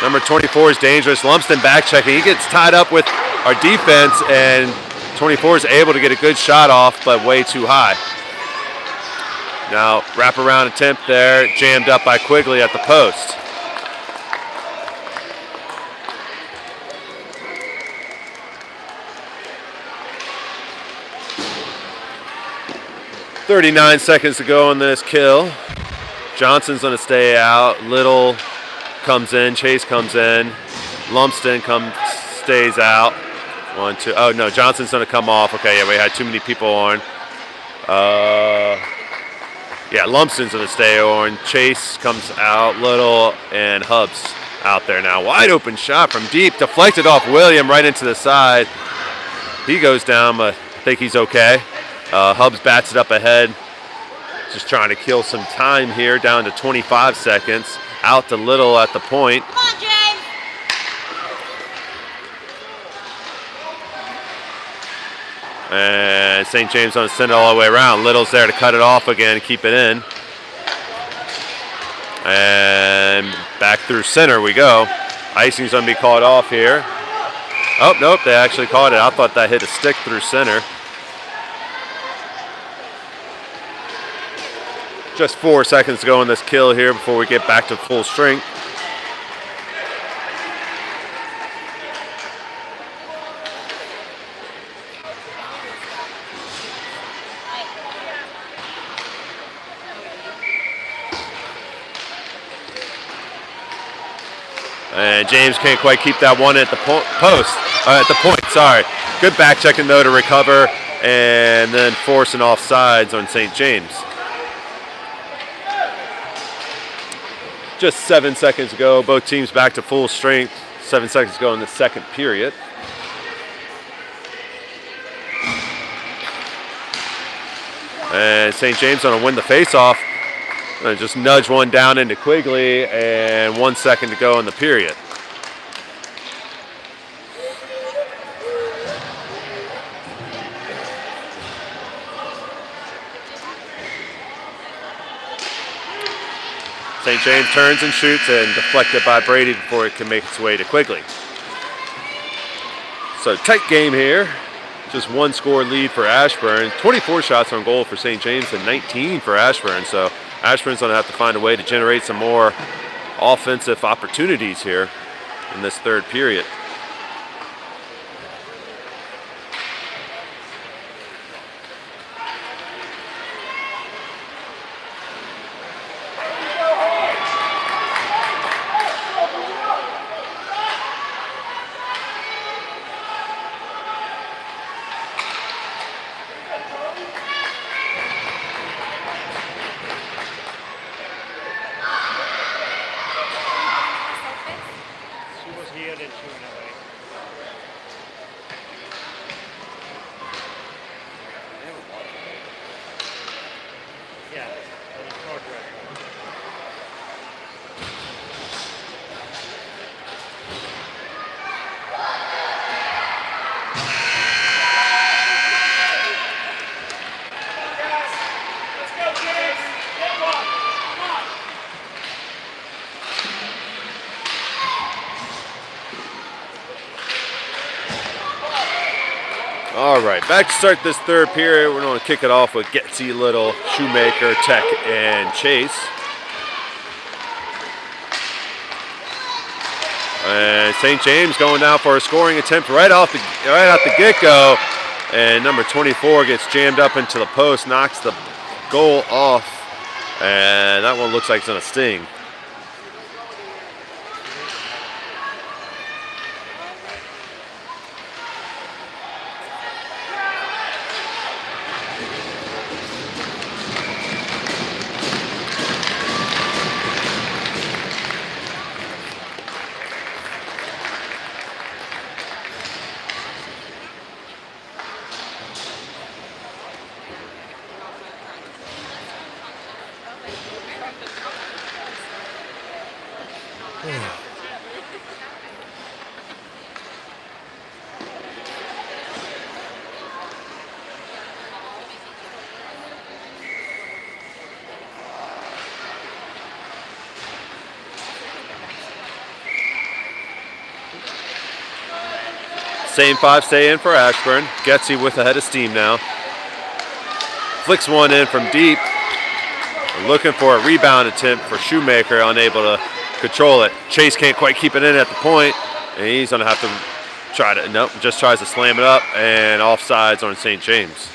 Number 24 is dangerous. Lumsden back checking. He gets tied up with our defense, and 24 is able to get a good shot off, but way too high. Now, wraparound attempt there, jammed up by Quigley at the post. .39 seconds to go on this kill. Johnson's going to stay out. Little comes in. Chase comes in. Lumsden stays out. 1, 2. Oh, no. Johnson's going to come off. Okay, yeah, we had too many people on. Yeah, Lumsden's going to stay on. Chase comes out. Little and Hubbs out there now. Wide open shot from deep. Deflected off William right into the side. He goes down, but I think he's okay. Hubbs bats it up ahead. Just trying to kill some time here, down to 25 seconds. Out to Little at the point. Come on, James. And St. James on to send it all the way around. Little's there to cut it off again, keep it in. And back through center we go. Icing's going to be called off here. Oh, nope, they actually caught it. I thought that hit a stick through center. Just 4 seconds to go in this kill here before we get back to full strength. And James can't quite keep that one at the at the point, sorry. Good back checking though to recover, and then forcing offsides on St. James. Just 7 seconds ago, both teams back to full strength. 7 seconds ago in the second period. And St. James gonna win the face-off. Just nudge one down into Quigley, and 1 second to go in the period. St. James turns and shoots, and deflected by Brady before it can make its way to Quigley. So tight game here. Just 1 score lead for Ashburn. 24 shots on goal for St. James and 19 for Ashburn. So Ashburn's going to have to find a way to generate some more offensive opportunities here in this third period. All right, back to start this third period. We're going to kick it off with Getsy, Little, Shoemaker, Tech, and Chase. And St. James going down for a scoring attempt right out the get-go. And number 24 gets jammed up into the post, knocks the goal off. And that one looks like it's going to sting. Same 5 stay in for Ashburn. Getsy with a head of steam now. Flicks one in from deep. Looking for a rebound attempt for Shoemaker, unable to control it. Chase can't quite keep it in at the point, and he's going to have to try to, nope, just tries to slam it up, and offsides on St. James.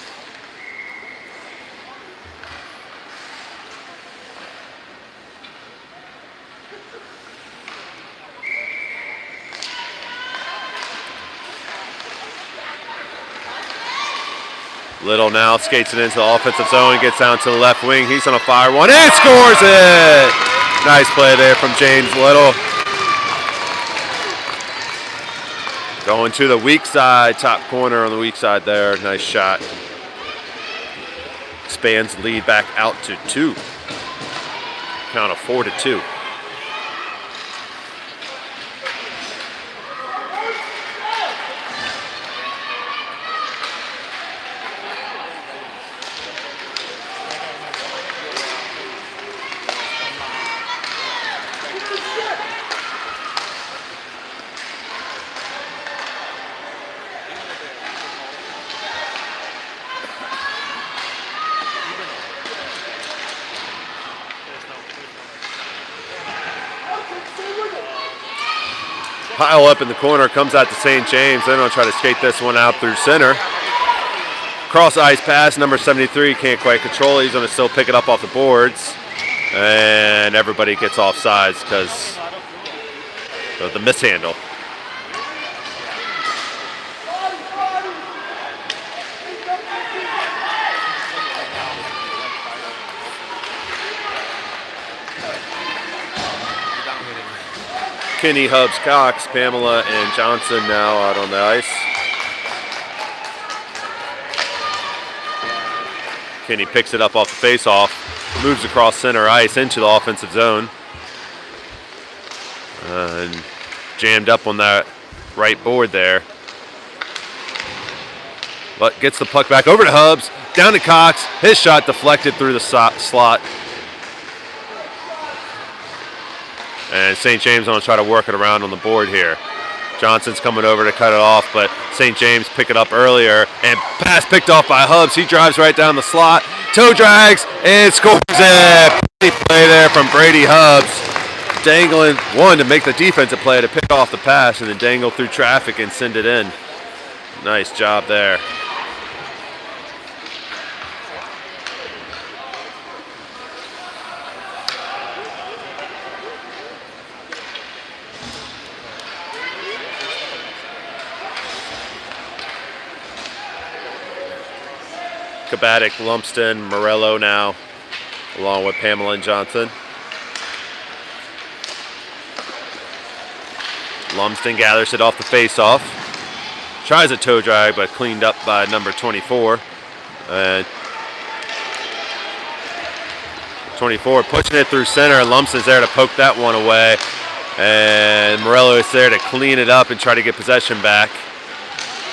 Little now skates it into the offensive zone, gets down to the left wing. He's going to fire one and scores it! Nice play there from James Little. Going to the weak side, top corner on the weak side there. Nice shot. Expands the lead back out to 2. Count of 4-2. pile up in the corner, comes out to St. James. They're going to try to skate this one out through center. Cross ice pass, number 73 can't quite control it. He's going to still pick it up off the boards. And everybody gets off sides because of the mishandle. Kinney, Hubbs, Cox, Pamela, and Johnson now out on the ice. Kinney picks it up off the face-off, moves across center ice into the offensive zone. And jammed up on that right board there. But gets the puck back over to Hubbs, down to Cox. His shot deflected through the slot. And St. James going to try to work it around on the board here. Johnson's coming over to cut it off, but St. James pick it up earlier. And pass picked off by Hubbs. He drives right down the slot. Toe drags and scores it. Pretty play there from Brady Hubbs. Dangling one to make the defensive play to pick off the pass and then dangle through traffic and send it in. Nice job there. Kabatic, Lumsden, Morello now, along with Pamela and Johnson. Lumsden gathers it off the face-off. Tries a toe drag, but cleaned up by number 24. 24 pushing it through center. Lumsden's there to poke that one away. And Morello is there to clean it up and try to get possession back.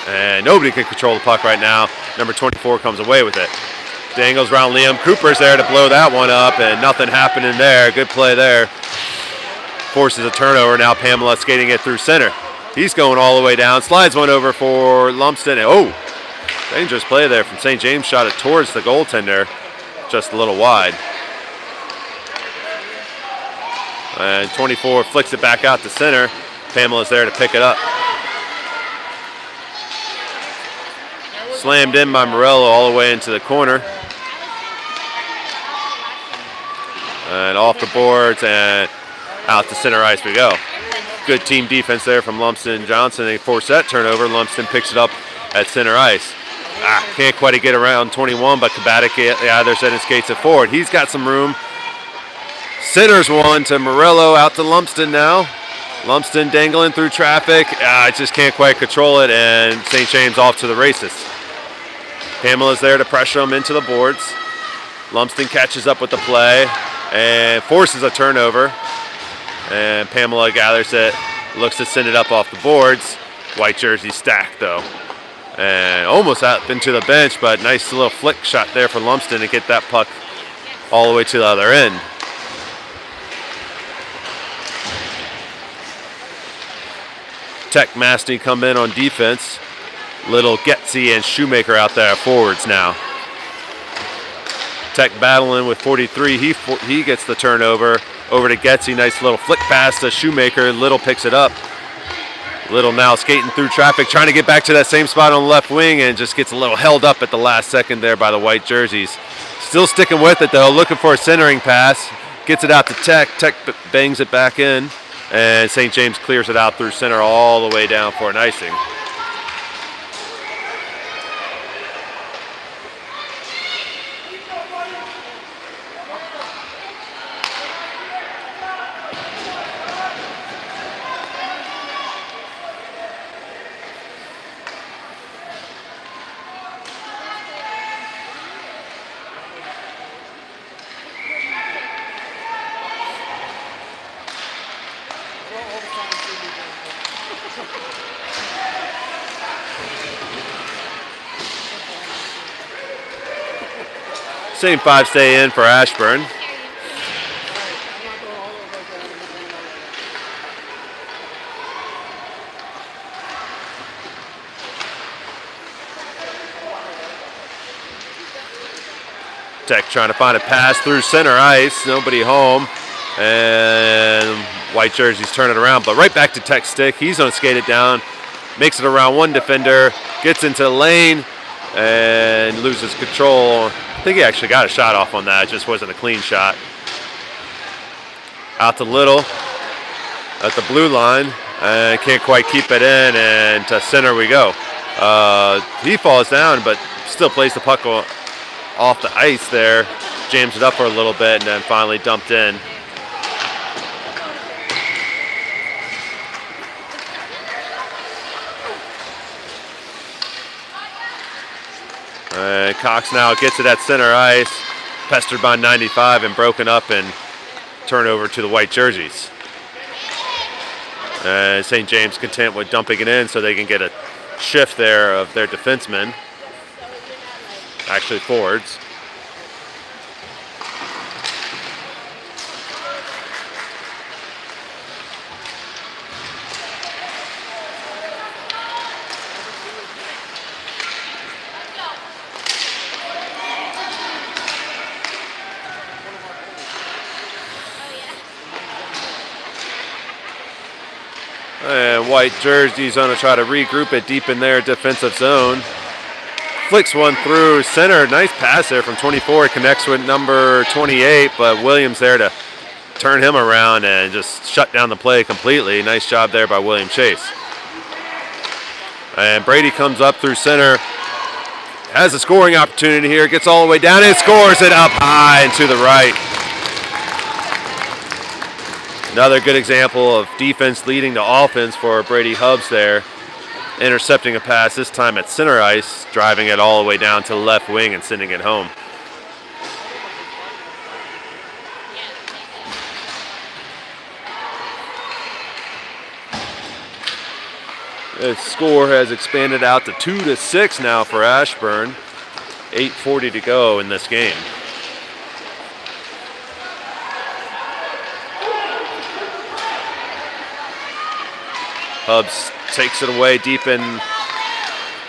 And nobody can control the puck right now. Number 24 comes away with it. Dangles around Liam. Cooper's there to blow that one up, and nothing happening there. Good play there. Forces a turnover. Now Pamela skating it through center. He's going all the way down. Slides one over for Lumsden. Oh, dangerous play there from St. James. Shot it towards the goaltender. Just a little wide. And 24 flicks it back out to center. Pamela's there to pick it up. Slammed in by Morello all the way into the corner. And off the boards and out to center ice we go. Good team defense there from Lumsden and Johnson. They force that turnover. Lumsden picks it up at center ice. Can't quite get around 21, but Kabatic, they're setting skates at forward. He's got some room. Centers one to Morello, out to Lumsden now. Lumsden dangling through traffic. Just can't quite control it, and St. James off to the races. Pamela's there to pressure him into the boards. Lumsden catches up with the play and forces a turnover. And Pamela gathers it, looks to send it up off the boards. White jersey stacked though. And almost out into the bench, but nice little flick shot there for Lumsden to get that puck all the way to the other end. Tech Mastny come in on defense. Little Getzy and Shoemaker out there at forwards now. Tech battling with 43. He gets the turnover over to Getzy. Nice little flick pass to Shoemaker. Little picks it up. Little now skating through traffic, trying to get back to that same spot on the left wing, and just gets a little held up at the last second there by the white jerseys. Still sticking with it though, looking for a centering pass. Gets it out to Tech. Tech bangs it back in, and St. James clears it out through center all the way down for an icing. Same 5 stay in for Ashburn. Tech trying to find a pass through center ice. Nobody home. And white jerseys turn it around, but right back to Tech Stick. He's going to skate it down, makes it around one defender, gets into the lane, and loses control. I think he actually got a shot off on that. It just wasn't a clean shot. Out to Little at the blue line, and can't quite keep it in, and to center we go. He falls down, but still plays the puck off the ice there, jams it up for a little bit, and then finally dumped in. Cox now gets it at center ice, pestered by 95 and broken up, and turnover to the white jerseys. St. James content with dumping it in so they can get a shift there of their defensemen, actually forwards. And white jerseys going to try to regroup it deep in their defensive zone. Flicks one through center. Nice pass there from 24. Connects with number 28, but Williams there to turn him around and just shut down the play completely. Nice job there by William Chase. And Brady comes up through center. Has a scoring opportunity here. Gets all the way down and scores it up high and to the right. Another good example of defense leading to offense for Brady Hubbs there. Intercepting a pass, this time at center ice, driving it all the way down to the left wing and sending it home. The score has expanded out to 2-6 now for Ashburn. 8:40 to go in this game. Hubbs takes it away deep in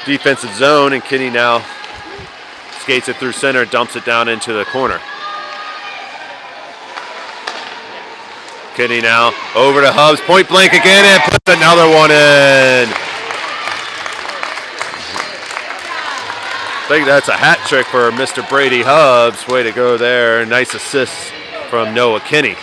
defensive zone, and Kinney now skates it through center, dumps it down into the corner. Kinney now over to Hubbs, point blank again, and puts another one in. I think that's a hat trick for Mr. Brady Hubbs. Way to go there. Nice assist from Noah Kinney.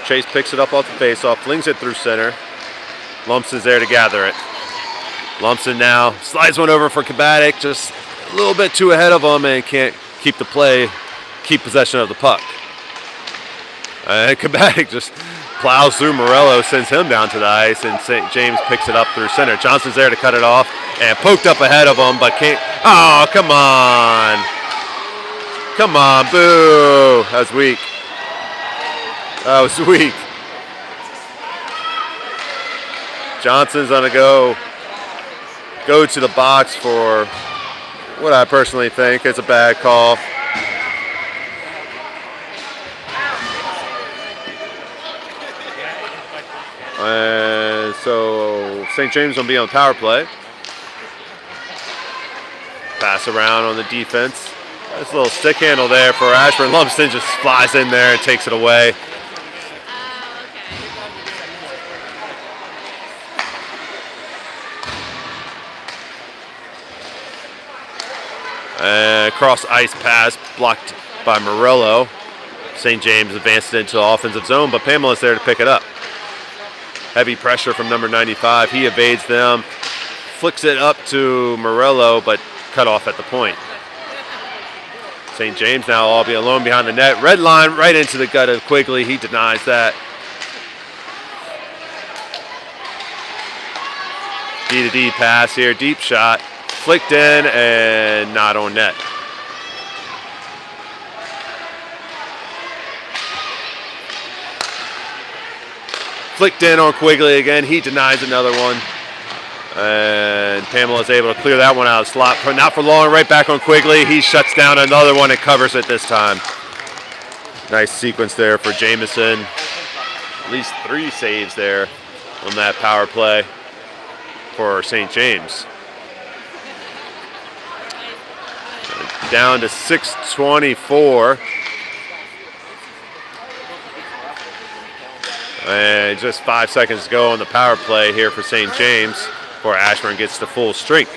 Chase picks it up off the faceoff, flings it through center. Lumpson's there to gather it. Lumpson now slides one over for Kabatic, just a little bit too ahead of him and can't keep possession of the puck. Kabatic just plows through Morello, sends him down to the ice, and St. James picks it up through center. Johnson's there to cut it off and poked up ahead of him, but can't. Oh, come on. Come on, boo. That was weak. That was weak. Johnson's gonna go to the box for what I personally think is a bad call. And so St. James gonna be on power play. Pass around on the defense. Nice little stick handle there for Ashburn. Lumsden just flies in there and takes it away. Cross ice pass blocked by Morello. St. James advanced into the offensive zone, but Pamela's there to pick it up. Heavy pressure from number 95. He evades them, flicks it up to Morello, but cut off at the point. St. James now all be alone behind the net. Red line right into the gut of Quigley. He denies that. D-to-D pass here, deep shot. Flicked in and not on net. Flicked in on Quigley again. He denies another one. And And Pamela's able to clear that one out of the slot. Not for long, right back on Quigley. He shuts down another one and covers it this time. Nice sequence there for Jamison. At least 3 saves there on that power play for St. James. Down to 6:24. And just 5 seconds to go on the power play here for St. James before Ashburn gets to full strength.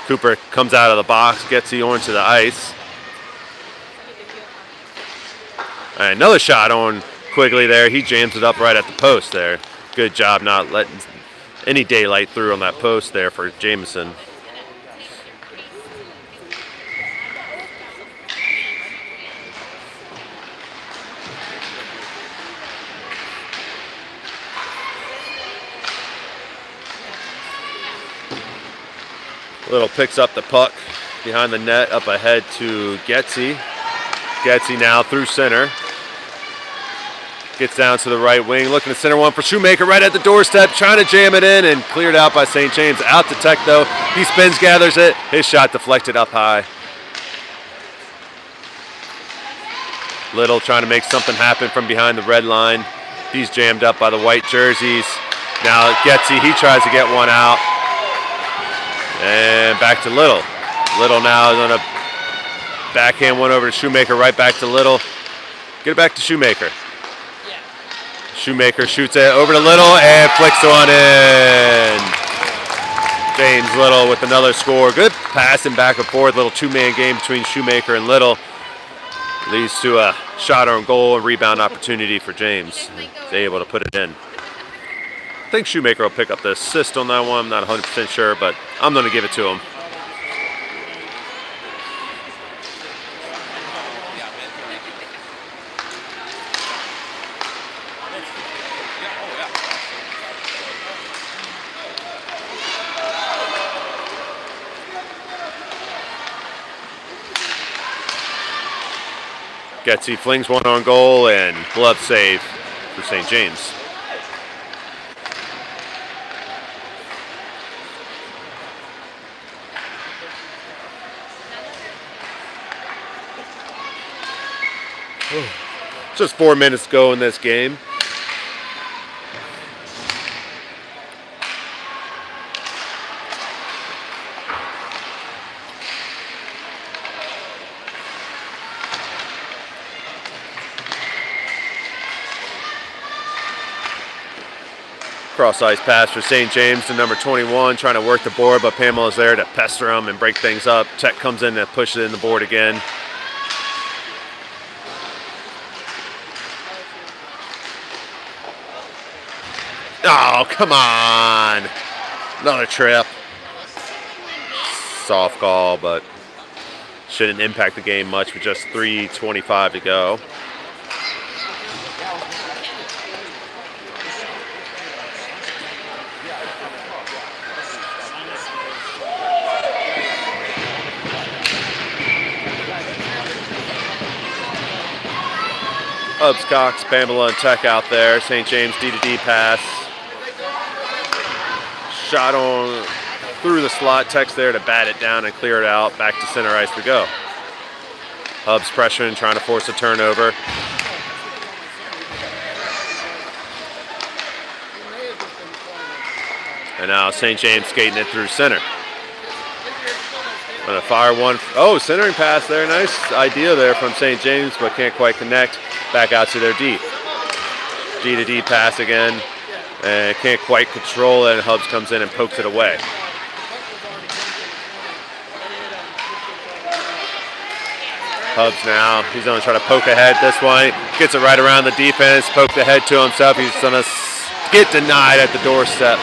Cooper comes out of the box, gets the onto the ice. And another shot on Quigley there. He jams it up right at the post there. Good job not letting any daylight through on that post there for Jamison. Little picks up the puck behind the net, up ahead to Getzy. Getzy now through center. Gets down to the right wing, looking to center one for Shoemaker right at the doorstep, trying to jam it in and cleared out by St. James. Out to Tech though. He spins, gathers it. His shot deflected up high. Little trying to make something happen from behind the red line. He's jammed up by the white jerseys. Now Getzy, he tries to get one out. And back to Little. Little now is on a backhand one over to Shoemaker, right back to Little. Get it back to Shoemaker. Shoemaker shoots it over to Little and flicks one in. James Little with another score. Good passing back and forth. Little 2-man game between Shoemaker and Little. Leads to a shot on goal and rebound opportunity for James. He's able to put it in. I think Shoemaker will pick up the assist on that one. I'm not 100% sure, but I'm going to give it to him. Getzy flings one on goal and glove save for St. James. Just 4 minutes to go in this game. Cross ice pass for St. James to number 21, trying to work the board, but Pamela's there to pester him and break things up. Tech comes in to push it in the board again. Oh, come on. Another trip. Soft call, but shouldn't impact the game much with just 3:25 to go. Hubs, Cox, Pamela, and Tech out there. St. James D-to-D pass. Shot on through the slot. Tech's there to bat it down and clear it out. Back to center ice we go. Hubs pressuring, trying to force a turnover. And now St. James skating it through center. Gonna fire one. Oh, centering pass there. Nice idea there from St. James, but can't quite connect. Back out to their D. D-to-D pass again. And can't quite control it, and Hubs comes in and pokes it away. Hubs now, he's going to try to poke ahead this one. Gets it right around the defense, poked the head to himself. He's going to get denied at the doorstep.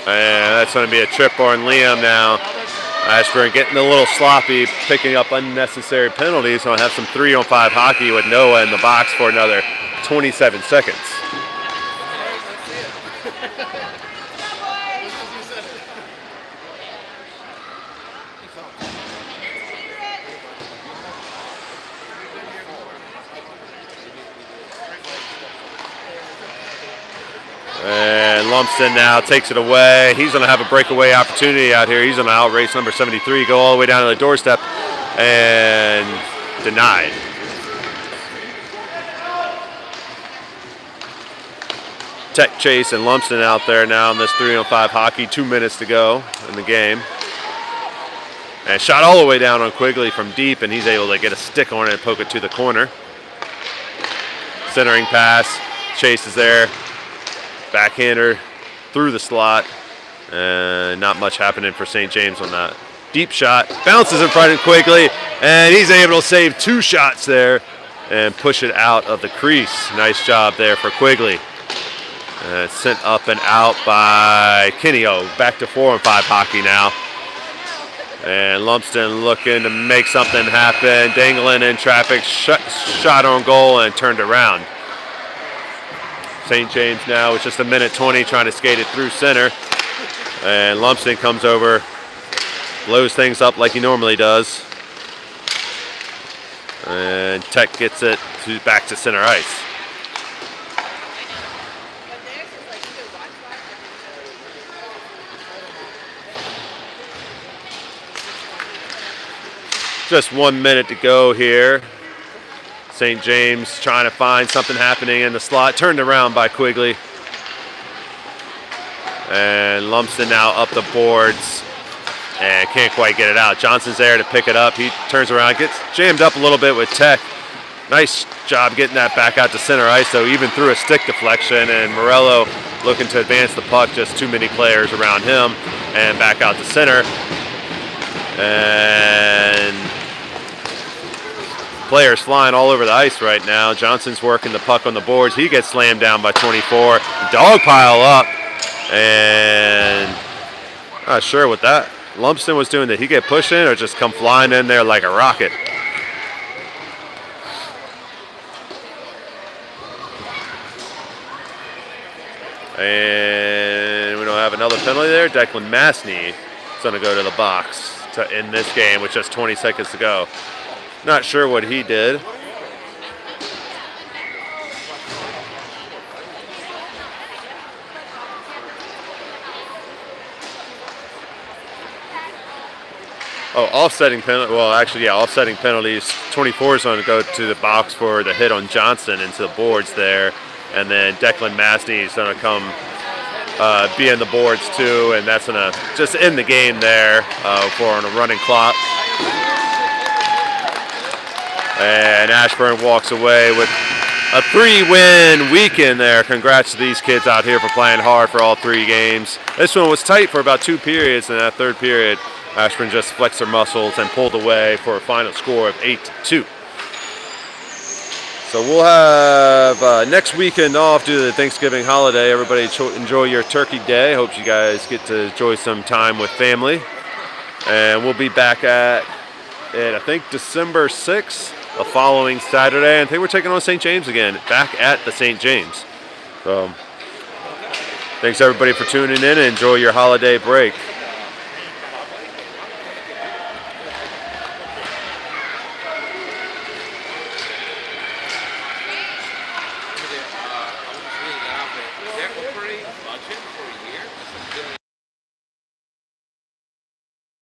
And that's going to be a trip on Liam now. Ashburn getting a little sloppy, picking up unnecessary penalties. Going to have some 3-on-5 hockey with Noah in the box for another 27 seconds. And Lumsden now takes it away. He's going to have a breakaway opportunity out here. He's going to outrace number 73, go all the way down to the doorstep, and denied. Tech Chase and Lumsden out there now in this 3-on-5 hockey. 2 minutes to go in the game. And shot all the way down on Quigley from deep, and he's able to get a stick on it and poke it to the corner. Centering pass. Chase is there. Backhander through the slot. And not much happening for St. James on that. Deep shot. Bounces in front of Quigley, and he's able to save 2 shots there and push it out of the crease. Nice job there for Quigley. And it's sent up and out by Kineo. Back to 4-on-5 hockey now. And Lumsden looking to make something happen. Dangling in traffic. Shot on goal and turned around. St. James now with just 1:20 trying to skate it through center. And Lumsden comes over. Blows things up like he normally does. And Tech gets it back to center ice. Just 1 minute to go here. St. James trying to find something happening in the slot. Turned around by Quigley. And Lumsden now up the boards. And can't quite get it out. Johnson's there to pick it up. He turns around, gets jammed up a little bit with Tech. Nice job getting that back out to center ice, though, even through a stick deflection. And Morello looking to advance the puck. Just too many players around him. And back out to center. And players flying all over the ice right now. Johnson's working the puck on the boards. He gets slammed down by 24. Dog pile up. And not sure what that Lumsden was doing. Did he get pushed in or just come flying in there like a rocket? And we don't have another penalty there. Declan Masney is going to go to the box to end this game with just 20 seconds to go. Not sure what he did. Oh, offsetting penalty. Well, actually, yeah, offsetting penalties. 24 is going to go to the box for the hit on Johnson into the boards there. And then Declan Masney is going to come be in the boards too. And that's going to just end the game there for on a running clock. And Ashburn walks away with a 3-win weekend there. Congrats to these kids out here for playing hard for all 3 games. This one was tight for about 2 periods. In that 3rd period, Ashburn just flexed their muscles and pulled away for a final score of 8-2. So we'll have next weekend off due to the Thanksgiving holiday. Everybody enjoy your turkey day. Hope you guys get to enjoy some time with family. And we'll be back at I think, December 6th. The following Saturday, I think we're taking on St. James again, back at the St. James. So, thanks everybody for tuning in and enjoy your holiday break.